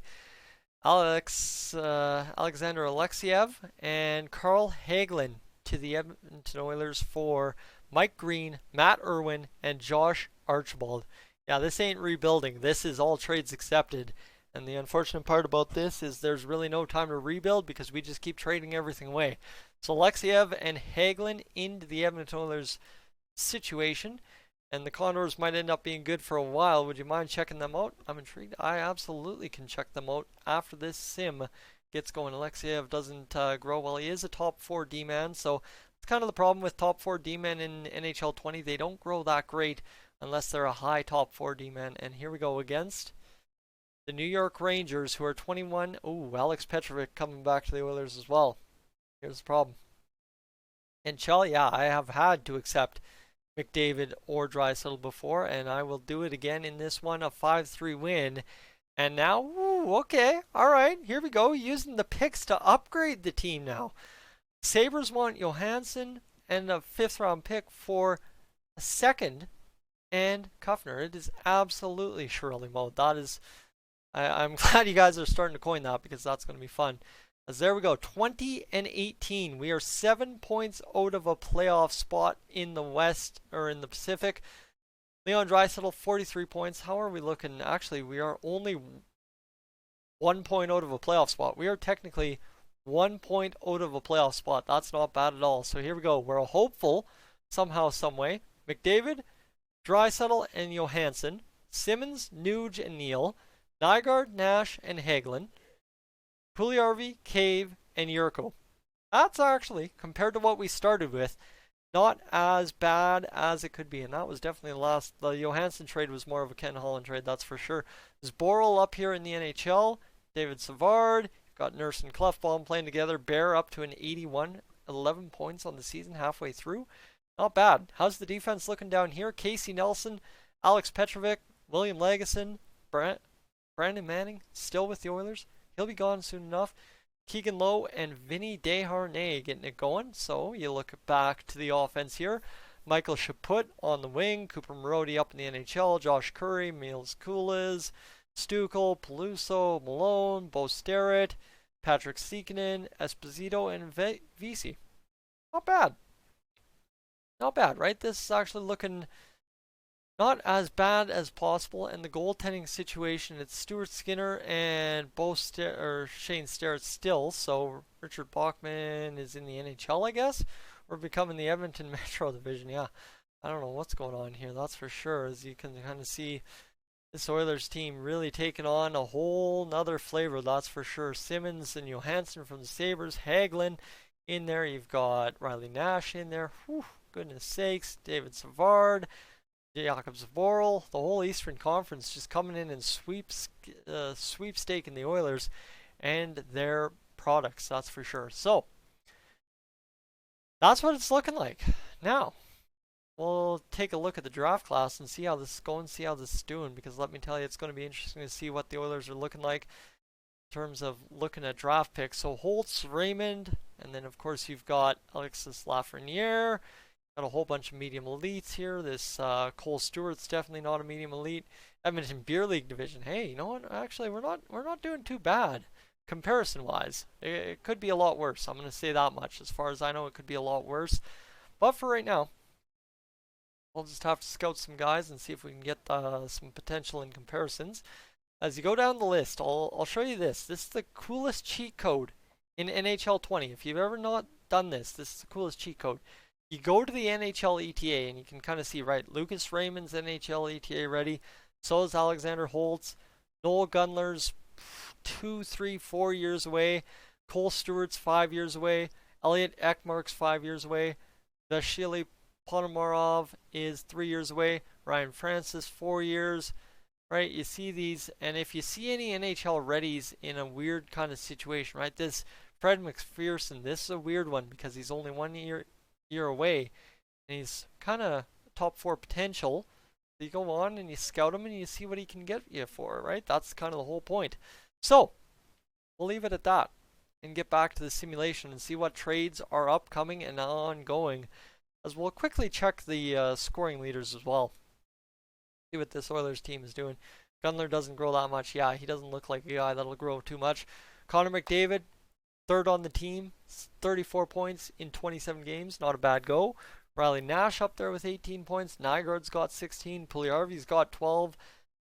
Alexander Alexiev and Carl Hagelin to the Edmonton Oilers for Mike Green, Matt Irwin, and Josh Archibald. Yeah, this ain't rebuilding. This is all trades accepted. And the unfortunate part about this is there's really no time to rebuild because we just keep trading everything away. So Alexiev and Hagelin into the Edmonton Oilers situation. And the Condors might end up being good for a while. Would you mind checking them out? I'm intrigued. I absolutely can check them out after this sim gets going. Alexeyev doesn't grow well. He is a top 4 D-man, so it's kind of the problem with top 4 D-men in NHL 20. They don't grow that great unless they're a high top 4 D-man. And here we go against the New York Rangers, who are 21. Ooh, Alex Petrovic coming back to the Oilers as well. Here's the problem. NHL, yeah, I have had to accept McDavid or Draisaitl before, and I will do it again in this one, a 5-3 win. And now, ooh, okay, all right, here we go, using the picks to upgrade the team now. Sabres want Johansson and a 5th round pick for a 2nd and Kuffner. It is absolutely Shirley mode. That is, I'm glad you guys are starting to coin that because that's going to be fun. As there we go, 20-18. We are 7 points out of a playoff spot in the West, or in the Pacific. Leon Draisaitl, 43 points. How are we looking? Actually, we are only 1 point out of a playoff spot. We are technically 1 point out of a playoff spot. That's not bad at all. So here we go. We're hopeful, somehow, someway. McDavid, Draisaitl, and Johansson. Simmons, Nuge, and Neal. Nygaard, Nash, and Hagelin. Puljujarvi, Cave, and Yurko. That's actually, compared to what we started with, not as bad as it could be. And that was definitely the Johansson trade was more of a Ken Holland trade, that's for sure. There's Borrell up here in the NHL. David Savard. Got Nurse and Clefbaum playing together. Bear up to an 81. 11 points on the season halfway through. Not bad. How's the defense looking down here? Casey Nelson, Alex Petrovic, William Lagesson, Brandon Manning still with the Oilers. He'll be gone soon enough. Keegan Lowe and Vinny Desharnais getting it going. So you look back to the offense here. Michael Chaput on the wing. Cooper Marody up in the NHL. Josh Curry, Miles Kulas, Stukel, Peluso, Malone, Bo Sterrett, Patrick Sekinen, Esposito, and Vesey. Not bad. Not bad, right? This is actually looking not as bad as possible. And the goaltending situation, it's Stuart Skinner and Shane Sterrett still. So Richard Bachman is in the NHL, I guess. We're becoming the Edmonton Metro Division. Yeah, I don't know what's going on here. That's for sure. As you can kind of see, this Oilers team really taking on a whole nother flavor. That's for sure. Simmons and Johansson from the Sabres. Hagelin in there. You've got Riley Nash in there. Whew, goodness sakes. David Savard. Jakob Zboril, the whole Eastern Conference just coming in and sweepstaking the Oilers and their products, that's for sure. So, that's what it's looking like. Now, we'll take a look at the draft class and see how this is going, see how this is doing, because let me tell you, it's going to be interesting to see what the Oilers are looking like in terms of looking at draft picks. So, Holtz, Raymond, and then, of course, you've got Alexis Lafreniere. Got a whole bunch of medium elites here. This Cole Stewart's definitely not a medium elite. Edmonton Beer League division. Hey, you know what? Actually, we're not doing too bad comparison-wise. It could be a lot worse. I'm going to say that much. As far as I know, it could be a lot worse. But for right now, we'll just have to scout some guys and see if we can get some potential in comparisons. As you go down the list, I'll show you this. This is the coolest cheat code in NHL 20. If you've ever not done this, this is the coolest cheat code. You go to the NHL ETA and you can kind of see, right, Lucas Raymond's NHL ETA ready. So is Alexander Holtz. Noel Gunler's 2, 3, 4 years away. Cole Stewart's 5 years away. Elliot Ekmark's 5 years away. Vasily Ponomarov is 3 years away. Ryan Francis, 4 years. Right, you see these, and if you see any NHL readies in a weird kind of situation, right, this Fred McPherson, this is a weird one because he's only 1 year away, and he's kind of top 4 potential. So you go on and you scout him and you see what he can get you for, right? That's kind of the whole point. So we'll leave it at that and get back to the simulation and see what trades are upcoming and ongoing, as we'll quickly check the scoring leaders as well. See what this Oilers team is doing. Gunler doesn't grow that much. Yeah, he doesn't look like a guy that'll grow too much. Connor McDavid, 3rd on the team, 34 points in 27 games. Not a bad go. Riley Nash up there with 18 points. Nygaard's got 16. Puljujarvi's got 12.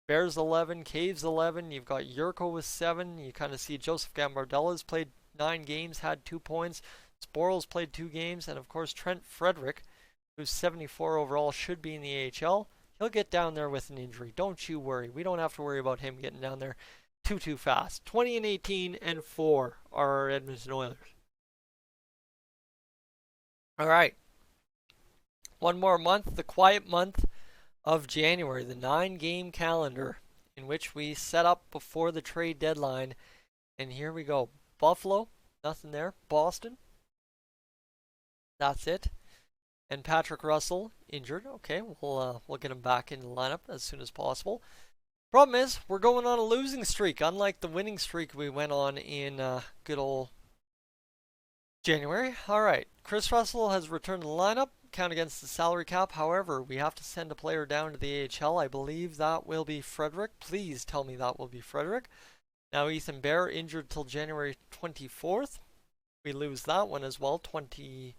Bears 11. Caves 11. You've got Yurko with 7. You kind of see Joseph Gambardella's played 9 games, had 2 points. Sporil's played 2 games. And, of course, Trent Frederick who's 74 overall, should be in the AHL. He'll get down there with an injury. Don't you worry. We don't have to worry about him getting down there too fast. 20 and 18 and 4 are our Edmonton Oilers. All right. One more month, the quiet month of January, the 9-game calendar in which we set up before the trade deadline. And here we go. Buffalo, nothing there. Boston, that's it. And Patrick Russell, injured. Okay, we'll get him back in the lineup as soon as possible. Problem is, we're going on a losing streak, unlike the winning streak we went on in good old January. All right, Chris Russell has returned to the lineup. Count against the salary cap. However, we have to send a player down to the AHL. I believe that will be Frederick. Please tell me that will be Frederick. Now, Ethan Bear injured till January 24th. We lose that one as well, 2-1.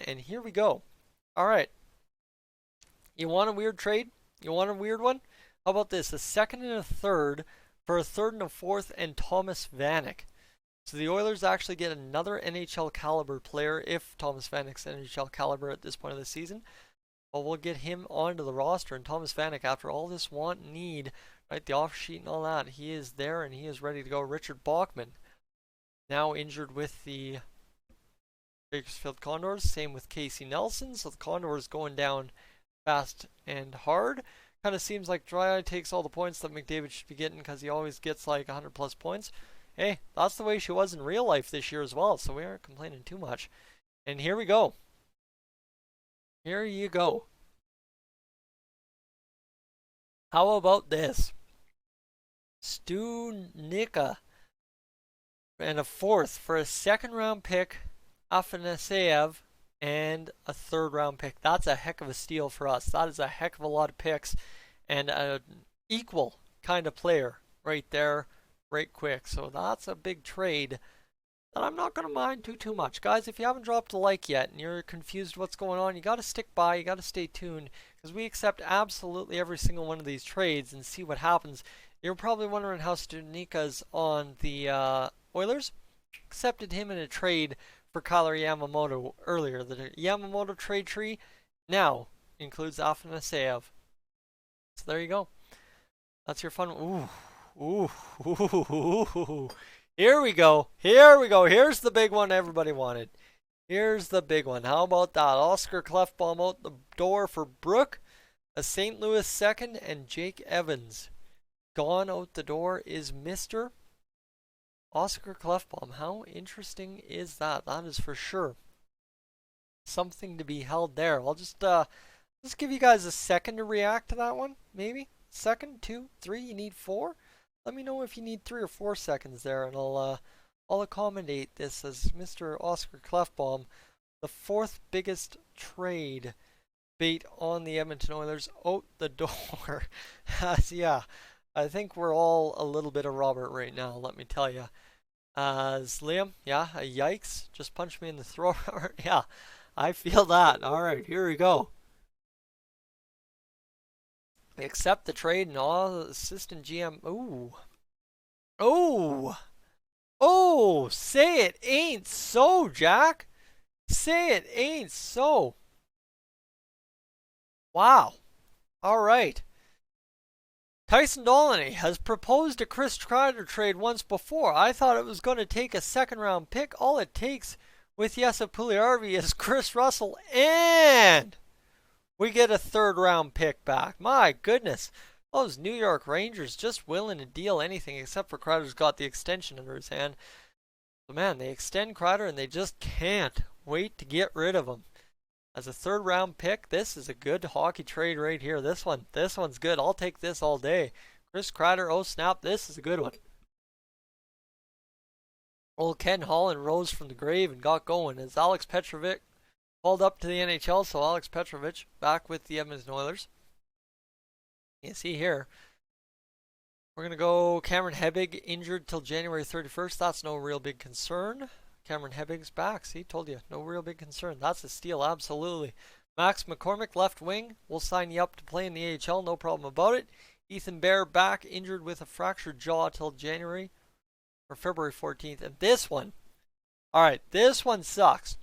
And here we go. All right. You want a weird trade? You want a weird one? How about this? A second and a third for a third and a fourth and Thomas Vanek. So the Oilers actually get another NHL caliber player if Thomas Vanek's NHL caliber at this point of the season. Well, we'll get him onto the roster. And Thomas Vanek, after all this want and need, right, the offer sheet and all that, he is there and he is ready to go. Richard Bachman, now injured with the Bakersfield Condors. Same with Casey Nelson. So the Condors going down fast and hard. Kind of seems like Dry Eye takes all the points that McDavid should be getting because he always gets like 100 plus points. Hey, that's the way she was in real life this year as well, so we aren't complaining too much. And here we go. Here you go. How about this? Stunica and a fourth for a second-round pick, Afanasyev, and a third-round pick. That's a heck of a steal for us. That is a heck of a lot of picks and an equal kind of player right there. Right quick. So that's a big trade that I'm not going to mind too much. Guys, if you haven't dropped a like yet and you're confused what's going on, you got to stick by, you got to stay tuned, because we accept absolutely every single one of these trades and see what happens. You're probably wondering how Studnicka's on the Oilers. Accepted him in a trade for Kailer Yamamoto earlier. The Yamamoto trade tree now includes Afanasyev. So there you go. That's your fun. Ooh. Here we go. Here's the big one everybody wanted. Here's the big one. How about that? Oscar Klefbom out the door for Brook, a St. Louis second, and Jake Evans. Gone out the door is Mr. Oscar Klefbom. How interesting is that? That is for sure something to be held there. I'll just give you guys a second to react to that one, maybe. Second, 2, 3, you need 4? Let me know if you need 3 or 4 seconds there, and I'll accommodate this as Mr. Oscar Klefbom, the 4th biggest trade bait on the Edmonton Oilers, out the door. Yeah, I think we're all a little bit of Robert right now, let me tell you. Liam, yeah, a yikes, just punched me in the throat. Yeah, I feel that. All right, here we go. Accept the trade and all assistant GM. Oh, say it ain't so, Jack. Say it ain't so. Wow. All right. Tyson Dolynny has proposed a Chris Kreider trade once before. I thought it was going to take a second-round pick. All it takes with Jesse Puljujärvi is Chris Russell, and we get a third-round pick back. My goodness. Those New York Rangers just willing to deal anything except for Kreider's got the extension under his hand. But man, they extend Kreider and they just can't wait to get rid of him. As a third-round pick, this is a good hockey trade right here. This one's good. I'll take this all day. Chris Kreider, oh snap, this is a good one. Old Ken Holland rose from the grave and got going as Alex Petrovic called up to the NHL. So Alex Petrovic back with the Edmonton Oilers. You see here, we're going to go Cameron Hebig injured till January 31st. That's no real big concern. Cameron Hebig's back. See, told you, no real big concern. That's a steal, absolutely. Max McCormick, left wing. We'll sign you up to play in the AHL, no problem about it. Ethan Bear back, injured with a fractured jaw till January or February 14th. And this one, all right, this one sucks.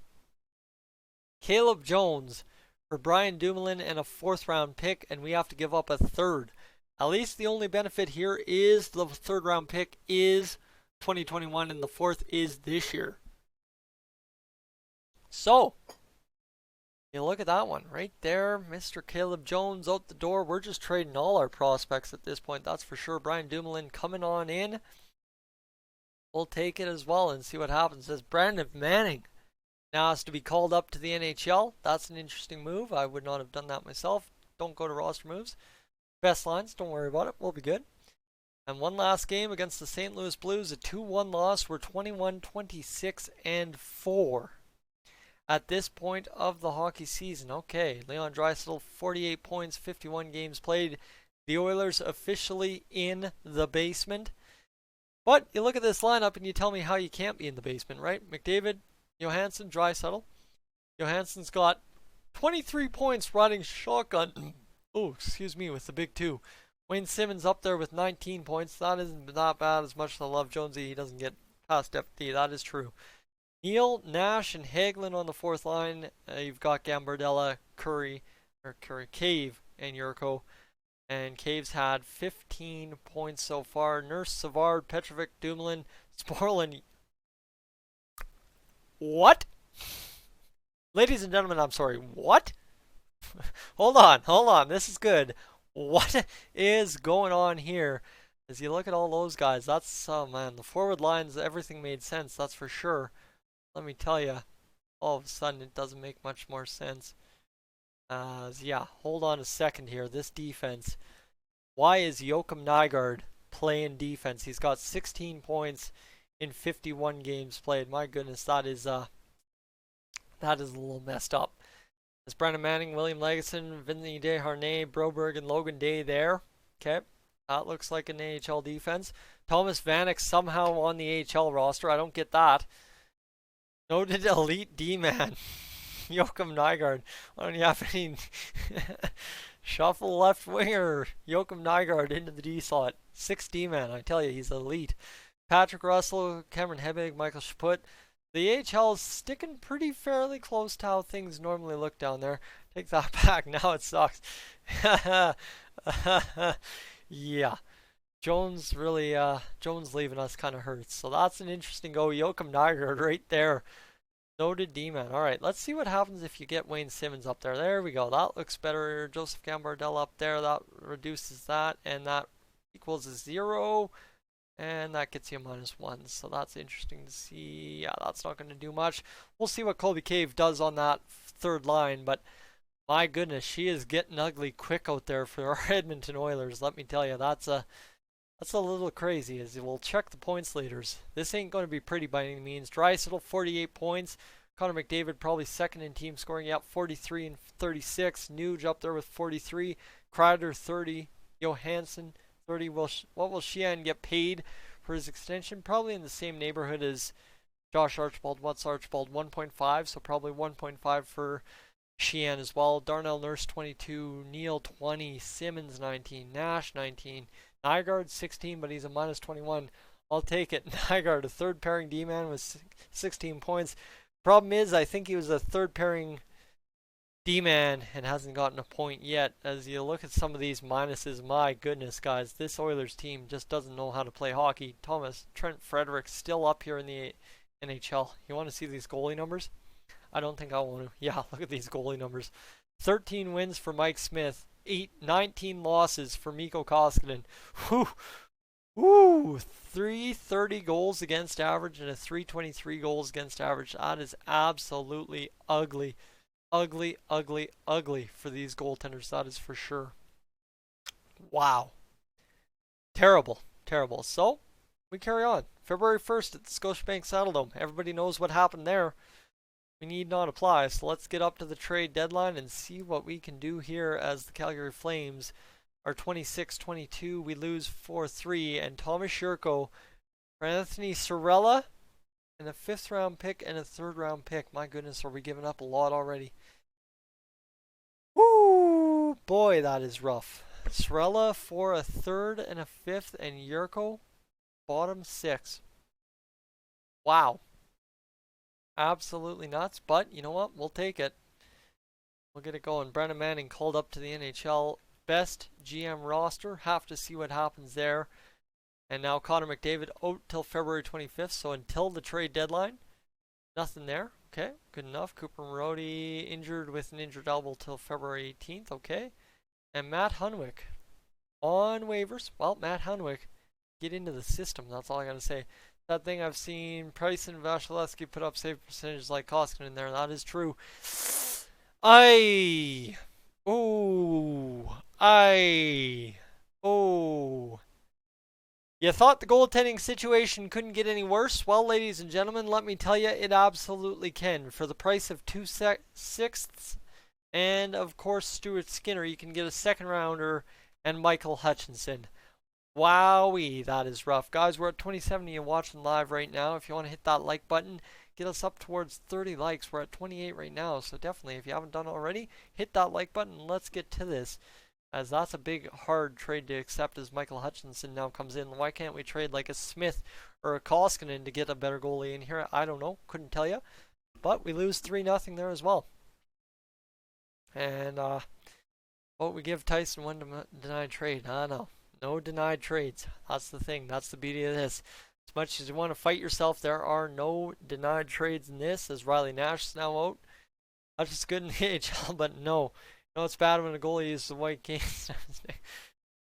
Caleb Jones for Brian Dumoulin and a 4th round pick, and we have to give up a 3rd. At least the only benefit here is the 3rd round pick is 2021 and the 4th is this year. So, you look at that one right there. Mr. Caleb Jones out the door. We're just trading all our prospects at this point, that's for sure. Brian Dumoulin coming on in. We'll take it as well and see what happens. As Brandon Manning now has to be called up to the NHL. That's an interesting move. I would not have done that myself. Don't go to roster moves. Best lines, don't worry about it. We'll be good. And one last game against the St. Louis Blues, a 2-1 loss. We're 21-26-4 at this point of the hockey season. Okay, Leon Draisaitl, 48 points, 51 games played. The Oilers officially in the basement. But you look at this lineup and you tell me how you can't be in the basement, right? McDavid, Johansson, Draisaitl. Johansson's got 23 points riding shotgun. Oh, excuse me, with the big 2. Wayne Simmons up there with 19 points. That isn't that bad. As much as I love Jonesy, he doesn't get past FD. That is true. Neal, Nash, and Hagelin on the 4th line. You've got Gambardella, Cave, and Yurko. And Cave's had 15 points so far. Nurse, Savard, Petrovic, Dumoulin, Sporlin. What? Ladies and gentlemen, I'm sorry. What? Hold on. This is good. What is going on here? As you look at all those guys, that's, oh man, the forward lines, everything made sense, that's for sure. Let me tell you, all of a sudden it doesn't make much more sense. Yeah, hold on a second here. This defense. Why is Joakim Nygard playing defense? He's got 16 points in 51 games played. My goodness, that is a little messed up. There's Brandon Manning, William Legason, Vinny Desharnais, Broberg, and Logan Day there. Okay, that looks like an AHL defense. Thomas Vanek somehow on the AHL roster. I don't get that. Noted elite D-man, Joakim Nygard. Why don't you have any shuffle left winger, Joakim Nygard into the D slot. 6 D-man, I tell you, he's elite. Patrick Russell, Cameron Hebig, Michael Chaput. The AHL is sticking pretty fairly close to how things normally look down there. Take that back, now it sucks. Yeah. Jones really, Jones leaving us kind of hurts. So that's an interesting go. Joakim Nygard right there. Noted D-man. Alright, let's see what happens if you get Wayne Simmons up there. There we go. That looks better. Joseph Gambardella up there. That reduces that. And that equals a 0. And that gets you a -1. So that's interesting to see. Yeah, that's not going to do much. We'll see what Colby Cave does on that 3rd line. But my goodness, she is getting ugly quick out there for our Edmonton Oilers. Let me tell you, that's a little crazy. As we'll check the points leaders. This ain't going to be pretty by any means. Draisaitl, 48 points. Connor McDavid probably 2nd in team scoring. Yep, 43 and 36. Nuge up there with 43. Kreider, 30. Johansson, 30. What will Sheehan get paid for his extension? Probably in the same neighborhood as Josh Archibald. What's Archibald? 1.5. So probably 1.5 for Sheehan as well. Darnell Nurse, 22. Neal, 20. Simmons, 19. Nash, 19. Nygard 16, but he's a -21. I'll take it. Nygard, a 3rd pairing D-man with 16 points. Problem is, I think he was a 3rd pairing D-man and hasn't gotten a point yet. As you look at some of these minuses, my goodness, guys, this Oilers team just doesn't know how to play hockey. Trent Frederick still up here in the NHL. You want to see these goalie numbers? I don't think I want to. Yeah, look at these goalie numbers. 13 wins for Mike Smith. 19 losses for Mikko Koskinen. Woo! 330 goals against average and a 323 goals against average. That is absolutely ugly. Ugly for these goaltenders. That is for sure. Wow. Terrible. So, we carry on. February 1st at the Scotiabank Saddledome. Everybody knows what happened there. We need not apply, so let's get up to the trade deadline and see what we can do here as the Calgary Flames are 26-22. We lose 4-3, and Thomas Yurko for Anthony Cirella and a 5th round pick and a 3rd round pick. My goodness, are we giving up a lot already? Woo! Boy, that is rough. Cirella for a 3rd and a 5th, and Yurko bottom 6. Wow. Absolutely nuts, but you know what? We'll take it. We'll get it going. Brennan Manning called up to the NHL best GM roster. Have to see what happens there. And now Connor McDavid out till February 25th, so until the trade deadline, nothing there. Okay, good enough. Cooper Marody injured with an injured elbow till February 18th. Okay. And Matt Hunwick on waivers. Well, Matt Hunwick, get into the system. That's all I got to say. That thing I've seen Price and Vasilevsky put up save percentages like Koskinen in there. That is true. You thought the goaltending situation couldn't get any worse? Well, ladies and gentlemen, let me tell you, it absolutely can. For the price of 2/6 and, of course, Stuart Skinner, you can get a second rounder and Michael Hutchinson. Wowee, that is rough. Guys, we're at 2070 and watching live right now. If you want to hit that like button, get us up towards 30 likes. We're at 28 right now, so definitely, if you haven't done it already, hit that like button and let's get to this. As that's a big, hard trade to accept as Michael Hutchinson now comes in. Why can't we trade like a Smith or a Koskinen to get a better goalie in here? I don't know. Couldn't tell you. But we lose 3-0 there as well. And, we give Tyson one denied trade. I don't know. No denied trades. That's the thing. That's the beauty of this. As much as you want to fight yourself, there are no denied trades in this, as Riley Nash is now out. That's just good in the AHL, but no. No, it's bad when a goalie uses the white cane.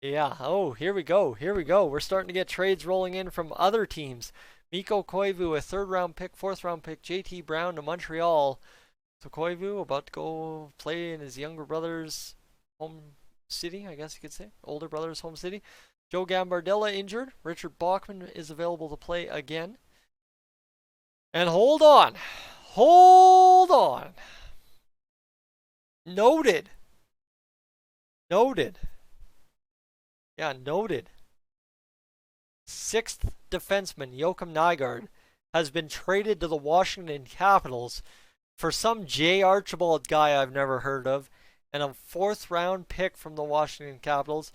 Yeah. Oh, here we go. Here we go. We're starting to get trades rolling in from other teams. Mikko Koivu, a 3rd-round pick, 4th-round pick, JT Brown to Montreal. So Koivu about to go play in his younger brother's home city, I guess you could say. Older brother's home city. Joe Gambardella injured. Richard Bachman is available to play again. And hold on. Hold on. Noted. Yeah, noted. 6th defenseman Joakim Nygard has been traded to the Washington Capitals for some J. Archibald guy I've never heard of, and a 4th-round pick from the Washington Capitals.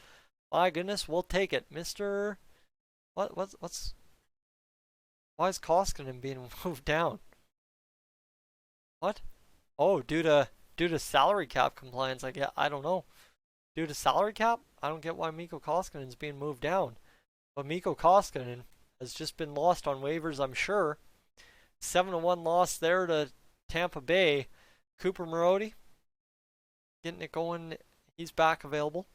My goodness, we'll take it. Mr. What's why is Koskinen being moved down? What? Oh, due to salary cap compliance, I don't know. Due to salary cap, I don't get why Mikko Koskinen is being moved down. But Mikko Koskinen has just been lost on waivers, I'm sure. 7-1 loss there to Tampa Bay. Cooper Marody getting it going. He's back available.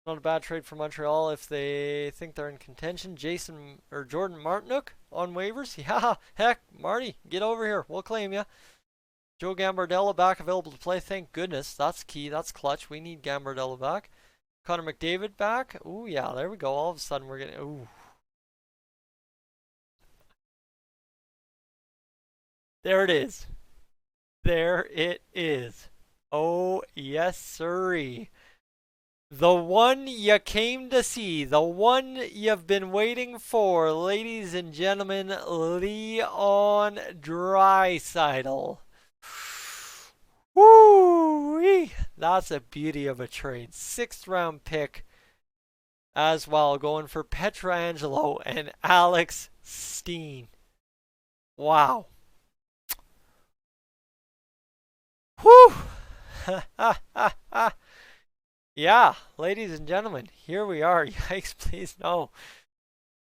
Not a bad trade for Montreal if they think they're in contention. Jordan Martinook on waivers. Yeah, heck, Marty, get over here. We'll claim you. Joe Gambardella back available to play. Thank goodness. That's key. That's clutch. We need Gambardella back. Connor McDavid back. Ooh, yeah, there we go. All of a sudden we're getting... Ooh. There it is. There it is. Oh, yes, sirree. The one you came to see. The one you've been waiting for. Ladies and gentlemen, Leon Draisaitl. Woo! That's a beauty of a trade. 6th-round pick as well, going for Pietrangelo and Alex Steen. Wow. Whew! Yeah, ladies and gentlemen, here we are. Yikes, please no.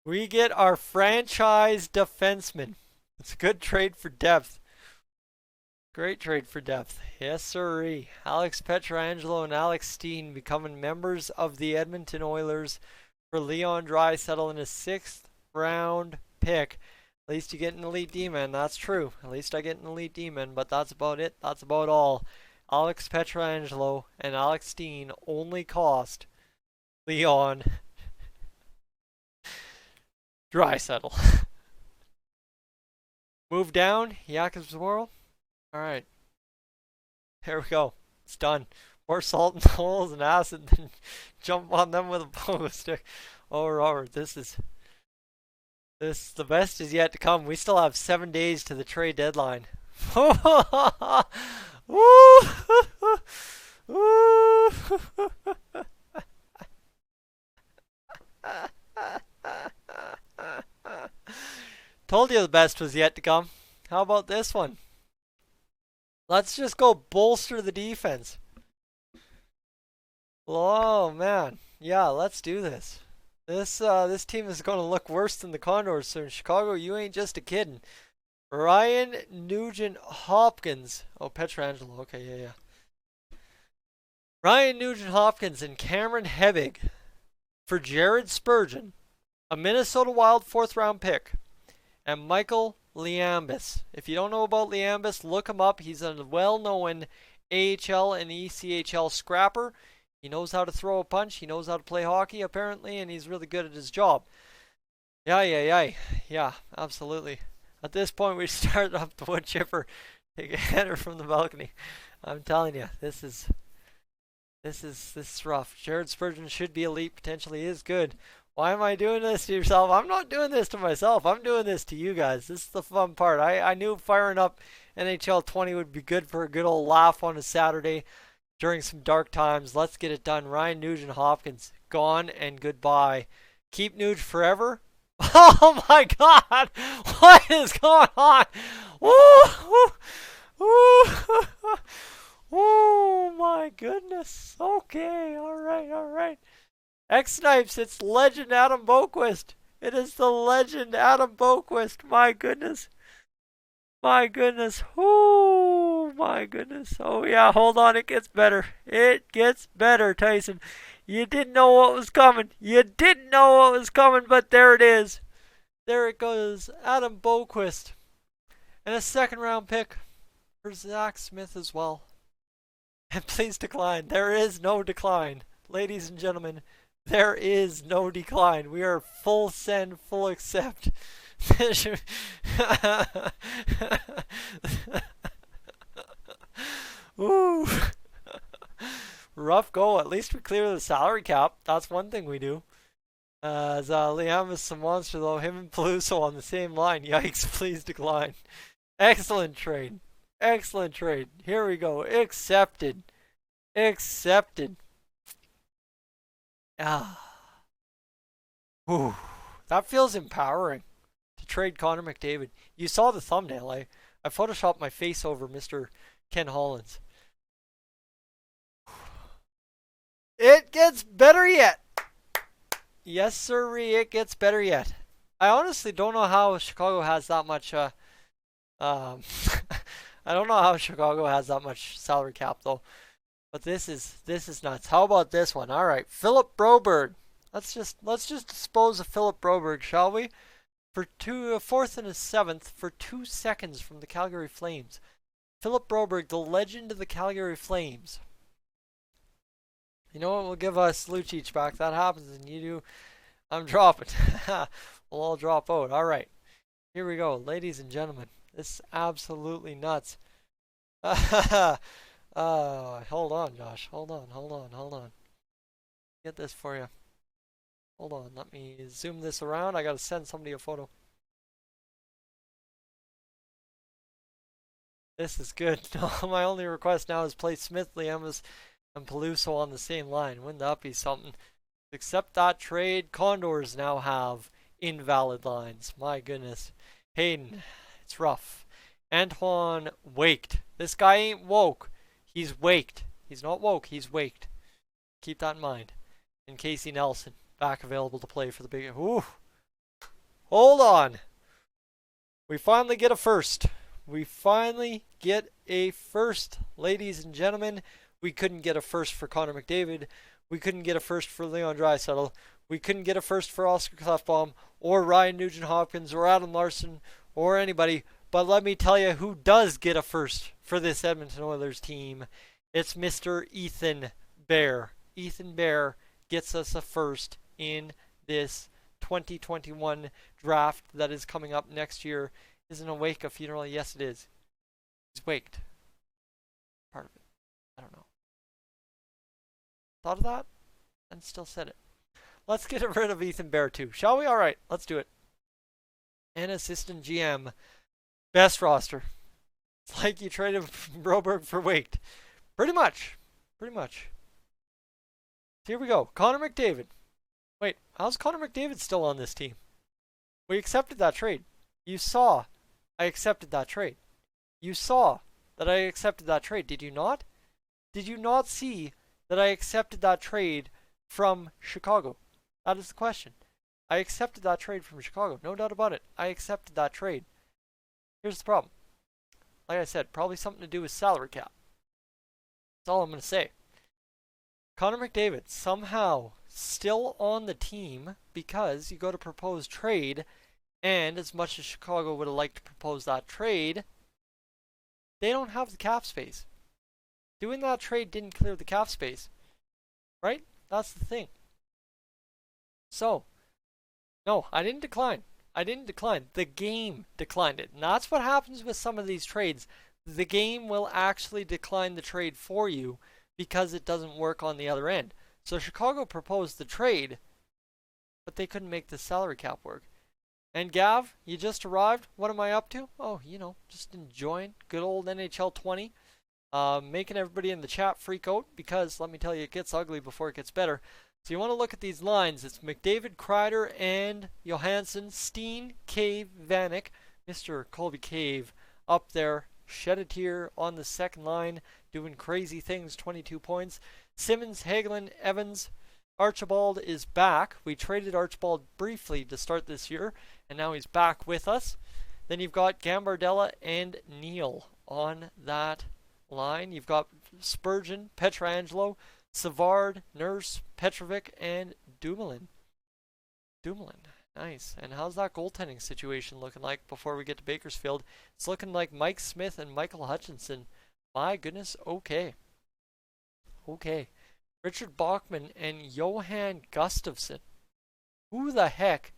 We get our franchise defenseman. It's a good trade for depth. Great trade for depth. Yes, sirree. Alex Pietrangelo and Alex Steen becoming members of the Edmonton Oilers for Leon Draisaitl in a 6th-round pick. At least you get an elite D-man. That's true. At least I get an elite D-man, but that's about it. That's about all. Alex Pietrangelo and Alex Steen only cost Leon Draisaitl. Move down, Jakub Zboril. Alright. There we go. It's done. More salt in the holes and acid than jump on them with a pogo stick. Oh, Robert, the best is yet to come. We still have 7 days to the trade deadline. Told you the best was yet to come. How about this one? Let's just go bolster the defense. Oh man, yeah, let's do this. This team is going to look worse than the Condors. So in Chicago, you ain't just a kidding. Ryan Nugent Hopkins. Oh, Petrangelo. Okay, yeah. Ryan Nugent Hopkins and Cameron Hebig for Jared Spurgeon, a Minnesota Wild 4th round pick, and Michael Liambis. If you don't know about Liambis, look him up. He's a well-known AHL and ECHL scrapper. He knows how to throw a punch. He knows how to play hockey, apparently, and he's really good at his job. Yeah, absolutely. At this point, we start up the wood chipper, take a header from the balcony. I'm telling you, this is rough. Jared Spurgeon should be elite, potentially is good. Why am I doing this to yourself? I'm not doing this to myself. I'm doing this to you guys. This is the fun part. I knew firing up NHL 20 would be good for a good old laugh on a Saturday during some dark times. Let's get it done. Ryan Nugent Hopkins, gone and goodbye. Keep Nuge forever. Oh my God! What is going on? Woo! Oh my goodness. Okay, alright. X-Snipes, it's legend Adam Boquist. It is the legend Adam Boquist. My goodness. Oh my goodness. Oh yeah, hold on, it gets better. It gets better, Tyson. You didn't know what was coming. But there it is. There it goes. Adam Boquist. And a 2nd round pick for Zach Smith as well. And please decline. There is no decline. Ladies and gentlemen, there is no decline. We are full send, full accept. Ooh. Rough go. At least we clear the salary cap. That's one thing we do. As Liam is some monster though. Him and Peluso on the same line. Yikes, please decline. Excellent trade. Here we go. Accepted. Ooh. That feels empowering. To trade Connor McDavid. You saw the thumbnail. I photoshopped my face over Mr. Ken Hollins. It gets better yet. Yes, sirree, it gets better yet. I honestly don't know how Chicago has that much, I don't know how Chicago has that much salary cap, though. But this is nuts. How about this one? All right, Philip Broberg. Let's just dispose of Philip Broberg, shall we? For a 4th and a 7th for 2 seconds from the Calgary Flames. Philip Broberg, the legend of the Calgary Flames. You know what? We'll give us Lucic back. That happens, and you do. I'm dropping. We'll all drop out. All right. Here we go, ladies and gentlemen. This is absolutely nuts. Hold on, Josh. Hold on. Get this for you. Hold on. Let me zoom this around. I got to send somebody a photo. This is good. My only request now is play Smith, Liamas, and Peluso on the same line. Wouldn't that be something? Except that trade, Condors now have invalid lines. My goodness. Hayden, it's rough. Antoine waked. This guy ain't woke. He's waked. He's not woke, he's waked. Keep that in mind. And Casey Nelson, back available to play for the big... Ooh. Hold on. We finally get a first. Ladies and gentlemen. We couldn't get a first for Connor McDavid. We couldn't get a first for Leon Draisaitl. We couldn't get a first for Oscar Klefbom or Ryan Nugent Hopkins or Adam Larson or anybody. But let me tell you who does get a first for this Edmonton Oilers team. It's Mr. Ethan Bear. Ethan Bear gets us a first in this 2021 draft that is coming up next year. Isn't a wake a funeral? Yes, it is. He's waked. Part of it. I don't know. Thought of that and still said it. Let's get rid of Ethan Bear too, shall we? All right, let's do it. And assistant GM, best roster. It's like you traded Broberg for Waked. Pretty much. Here we go. Connor McDavid. Wait, how's Connor McDavid still on this team? We accepted that trade. You saw I accepted that trade. You saw that I accepted that trade. Did you not? Did you not see that I accepted that trade from Chicago? That is the question. I accepted that trade from Chicago. No doubt about it. I accepted that trade. Here's the problem. Like I said, probably something to do with salary cap. That's all I'm going to say. Connor McDavid somehow still on the team because you go to propose trade, and as much as Chicago would have liked to propose that trade, they don't have the cap space. Doing that trade didn't clear the cap space, right? That's the thing. So, no, I didn't decline. I didn't decline. The game declined it. And that's what happens with some of these trades. The game will actually decline the trade for you because it doesn't work on the other end. So Chicago proposed the trade, but they couldn't make the salary cap work. And Gav, you just arrived. What am I up to? Oh, just enjoying good old NHL 20. Making everybody in the chat freak out because, let me tell you, it gets ugly before it gets better. So you want to look at these lines. It's McDavid, Kreider, and Johansson, Steen, Cave, Vanek. Mr. Colby Cave up there. Shed a tear on the second line, doing crazy things, 22 points. Simmons, Hagelin, Evans. Archibald is back. We traded Archibald briefly to start this year, and now he's back with us. Then you've got Gambardella and Neal on that line. You've got Spurgeon, Pietrangelo, Savard, Nurse, Petrovic, and Dumoulin. Nice. And how's that goaltending situation looking like before we get to Bakersfield? It's looking like Mike Smith and Michael Hutchinson. My goodness, okay. Richard Bachman and Johan Gustafsson. Who the heck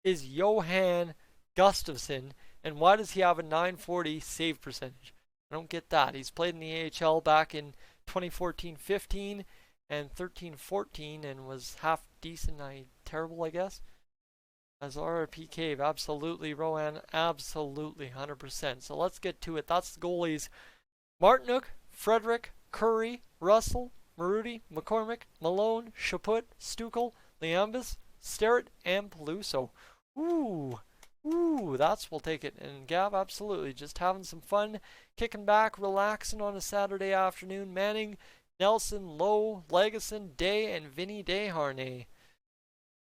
is Johan Gustafsson, and why does he have a 940 save percentage? I don't get that. He's played in the AHL back in 2014-15 and 13-14 and was half decent, terrible, I guess. As RP Cave, absolutely. Rowan, absolutely, 100%. So let's get to it. That's the goalies. Martinook, Frederick, Curry, Russell, Maruti, McCormick, Malone, Chaput, Stukel, Liambis, Starrett, and Peluso. Ooh, we'll take it. And Gav, absolutely, just having some fun, kicking back, relaxing on a Saturday afternoon. Manning, Nelson, Lowe, Legason, Day, and Vinny Desharnais.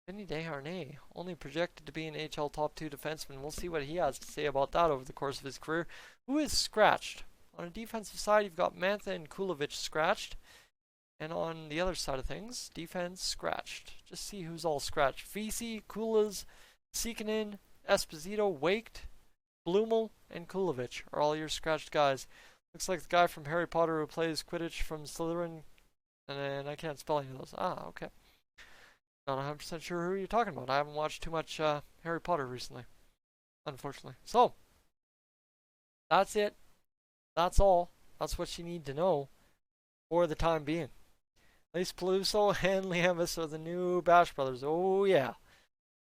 Vinny Desharnais, only projected to be an HL top 2 defenseman. We'll see what he has to say about that over the course of his career. Who is scratched? On a defensive side, you've got Mantha and Kulovic scratched. And on the other side of things, defense scratched. Just see who's all scratched. Vesey, Kulas, Sekinen, Esposito, Waked, Blumel, and Kulovic are all your scratched guys. Looks like the guy from Harry Potter who plays Quidditch from Slytherin. And I can't spell any of those. Ah, okay. Not 100% sure who you're talking about. I haven't watched too much Harry Potter recently, unfortunately. So, that's it. That's all. That's what you need to know for the time being. At least Peluso and Liambis are the new Bash Brothers. Oh, yeah.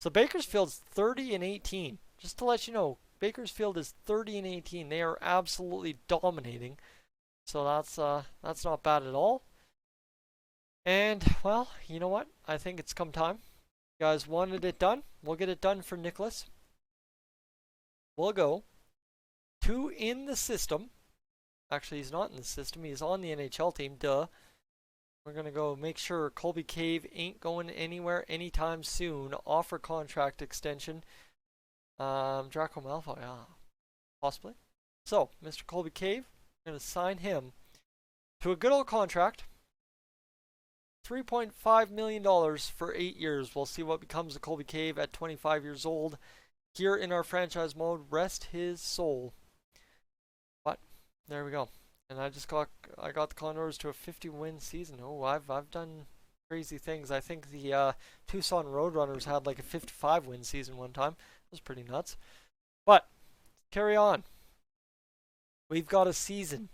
So Bakersfield's 30-18. Just to let you know, Bakersfield is 30-18. They are absolutely dominating. So that's not bad at all. And, well, you know what? I think it's come time. You guys wanted it done. We'll get it done for Nicholas. We'll go to in the system. Actually, he's not in the system. He's on the NHL team. Duh. We're going to go make sure Colby Cave ain't going anywhere anytime soon. Offer contract extension. Draco Malfoy. Possibly. So, Mr. Colby Cave, we're going to sign him to a good old contract. $3.5 million for 8 years. We'll see what becomes of Colby Cave at 25 years old. Here in our franchise mode, rest his soul. But there we go. And I got the Condors to a 50-win season. Oh, I've done crazy things. I think the Tucson Roadrunners had like a 55-win season one time. That was pretty nuts. But carry on. We've got a season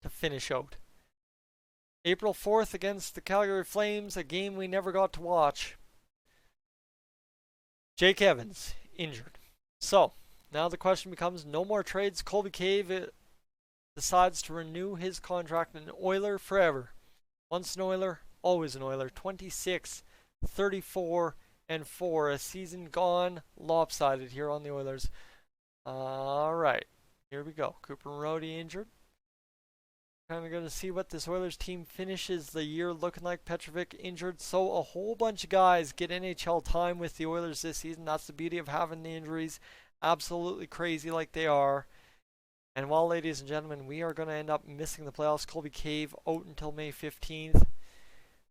to finish out. April 4th against the Calgary Flames, a game we never got to watch. Jake Evans, injured. So, now the question becomes, no more trades. Colby Cave decides to renew his contract, an Oiler forever. Once an Oiler, always an Oiler. 26, 34, and 4. A season gone lopsided here on the Oilers. Alright, here we go. Cooper Marody injured. Kind of going to see what this Oilers team finishes the year looking like. Petrovic injured, so a whole bunch of guys get NHL time with the Oilers this season. That's the beauty of having the injuries. Absolutely crazy like they are. And while, ladies and gentlemen, we are going to end up missing the playoffs. Colby Cave out until May 15th.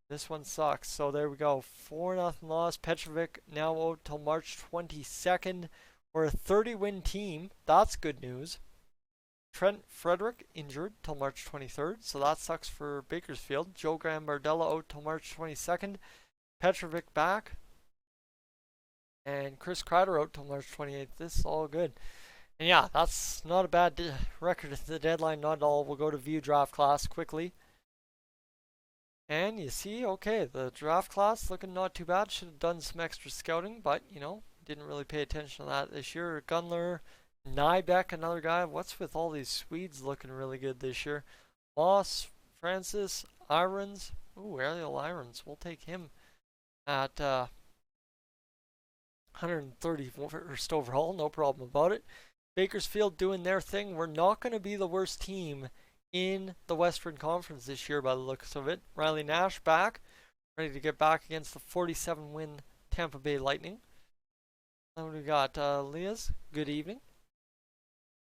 This one sucks. So there we go. 4-0 loss. Petrovic now out till March 22nd. We're a 30-win team. That's good news. Trent Frederick injured till March 23rd, so that sucks for Bakersfield. Joe Gambardella out till March 22nd. Petrovic back. And Chris Kreider out till March 28th. This is all good. And yeah, that's not a bad record at the deadline, not at all. We'll go to view draft class quickly. And you see, okay, the draft class looking not too bad. Should have done some extra scouting, but, you know, didn't really pay attention to that this year. Gunler, Nybeck, another guy. What's with all these Swedes looking really good this year? Moss, Francis, Irons. Ooh, Ariel Irons. We'll take him at 131st overall. No problem about it. Bakersfield doing their thing. We're not going to be the worst team in the Western Conference this year by the looks of it. Riley Nash back. Ready to get back against the 47-win Tampa Bay Lightning. Then we got Leah's. Good evening.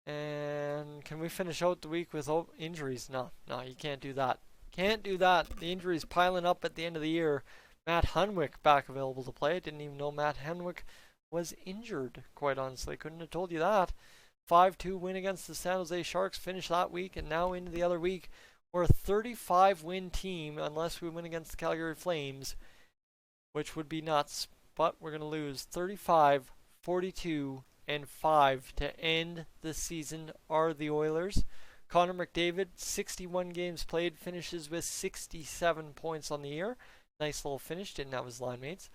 And can we finish out the week with injuries? No, you can't do that. Can't do that. The injuries piling up at the end of the year. Matt Hunwick back available to play. Didn't even know Matt Hunwick was injured, quite honestly. Couldn't have told you that. 5-2 win against the San Jose Sharks. Finished that week, and now into the other week. We're a 35-win team unless we win against the Calgary Flames, which would be nuts. But we're going to lose 35, 42, and 5 to end the season are the Oilers. Connor McDavid, 61 games played, finishes with 67 points on the year. Nice little finish, didn't have his line mates.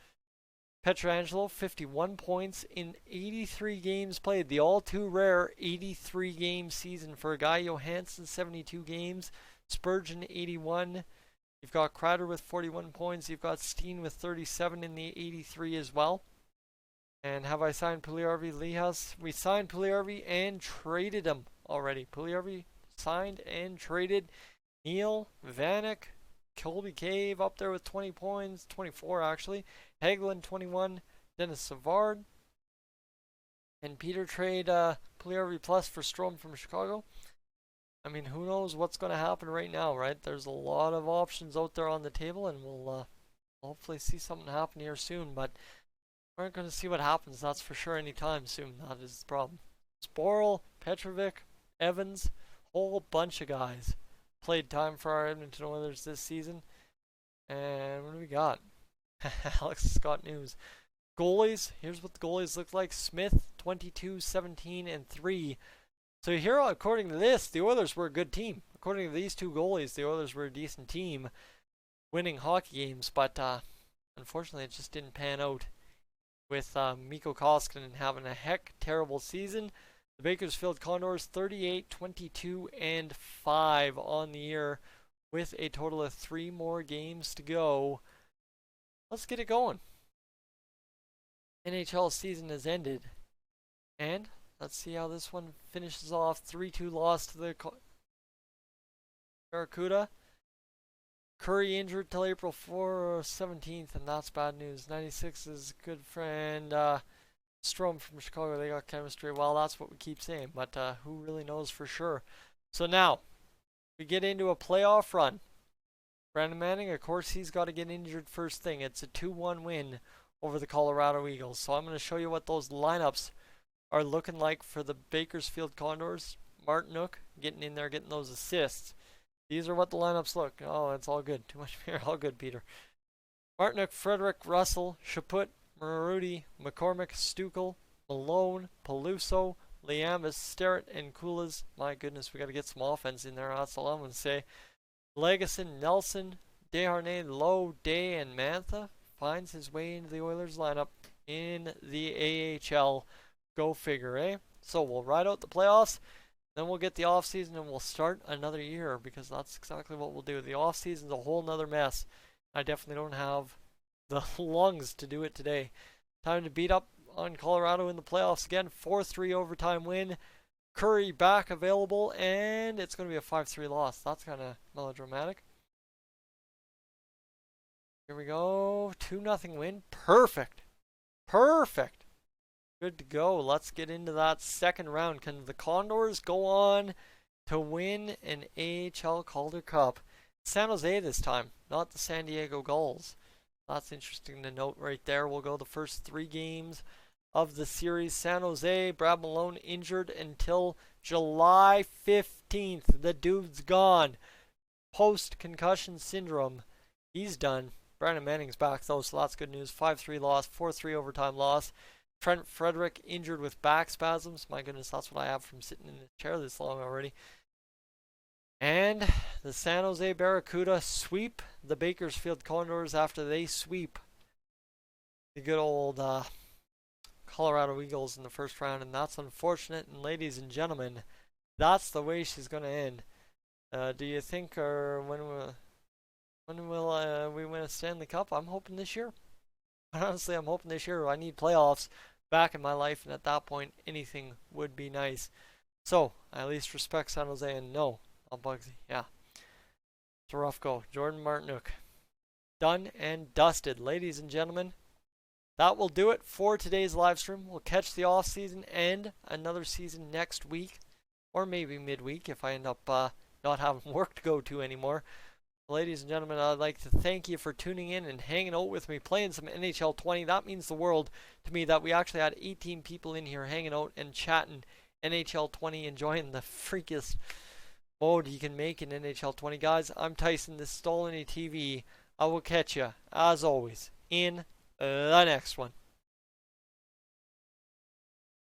Pietrangelo, 51 points in 83 games played. The all too rare 83 game season for a guy. Johansson, 72 games. Spurgeon, 81. You've got Kreider with 41 points. You've got Steen with 37 in the 83 as well. And have I signed Puljujärvi? Lihas? We signed Puljujärvi and traded him already. Puljujärvi signed and traded. Neil, Vanek, Colby Cave up there with 20 points. 24 actually. Hagelin, 21. Dennis Savard. And Peter trade Puljujärvi plus for Strome from Chicago. I mean, who knows what's going to happen right now, right? There's a lot of options out there on the table, and we'll hopefully see something happen here soon. But we aren't going to see what happens, that's for sure, anytime soon. That is the problem. Sporl, Petrovic, Evans, whole bunch of guys played time for our Edmonton Oilers this season. And what do we got? Alex Scott news. Goalies, here's what the goalies look like. Smith, 22, 17, and 3. So here, according to this, the Oilers were a good team. According to these two goalies, the Oilers were a decent team, winning hockey games. But unfortunately, it just didn't pan out with Mikko Koskinen having a terrible season. The Bakersfield Condors 38, 22, and 5 on the year with a total of 3 more games to go. Let's get it going. NHL season has ended. And let's see how this one finishes off. 3-2 loss to the Barracuda. Curry injured till April 17th, and that's bad news. 96 is a good friend. Strome from Chicago, they got chemistry. Well, that's what we keep saying, but who really knows for sure? So now, we get into a playoff run. Brandon Manning, of course, he's got to get injured first thing. It's a 2-1 win over the Colorado Eagles. So I'm going to show you what those lineups are looking like for the Bakersfield Condors. Martinook getting in there, getting those assists. These are what the lineups look. Oh, it's all good. Too much beer. All good, Peter. Martinook, Frederick, Russell, Chaput, Marudi, McCormick, Stukel, Malone, Peluso, Liamis, Sterrett, and Kulas. My goodness, we got to get some offense in there. That's all I'm going to say. Legason, Nelson, Desharnais, Lowe, Day, and Mantha finds his way into the Oilers lineup in the AHL. Go figure, eh? So we'll ride out the playoffs. Then we'll get the off season and we'll start another year, because that's exactly what we'll do. The off season's a whole nother mess. I definitely don't have the lungs to do it today. Time to beat up on Colorado in the playoffs again. 4-3 overtime win. Curry back available, and it's going to be a 5-3 loss. That's kind of melodramatic. Here we go. 2-0 win. Perfect. Perfect. Good to go. Let's get into that second round. Can the Condors go on to win an AHL Calder Cup? San Jose this time, not the San Diego Gulls. That's interesting to note right there. We'll go the first 3 games of the series. San Jose, Brad Malone injured until July 15th. The dude's gone. Post-concussion syndrome. He's done. Brandon Manning's back though, so that's good news. 5-3 loss, 4-3 overtime loss. Trent Frederick injured with back spasms. My goodness, that's what I have from sitting in the chair this long already. And the San Jose Barracuda sweep the Bakersfield Condors after they sweep the good old Colorado Eagles in the first round. And that's unfortunate. And ladies and gentlemen, that's the way she's going to end. Do you think, or when will we win a Stanley Cup? I'm hoping this year. Honestly, I'm hoping this year. I need playoffs back in my life, and at that point, anything would be nice. So, I at least respect San Jose, and no, not Bugsy. Yeah. It's a rough go. Jordan Martinook. Done and dusted. Ladies and gentlemen, that will do it for today's live stream. We'll catch the off season and another season next week, or maybe midweek if I end up not having work to go to anymore. Ladies and gentlemen, I'd like to thank you for tuning in and hanging out with me, playing some NHL 20. That means the world to me that we actually had 18 people in here hanging out and chatting NHL 20, enjoying the freakiest mode you can make in NHL 20. Guys, I'm Tyson. This is Dolynny TV. I will catch you, as always, in the next one.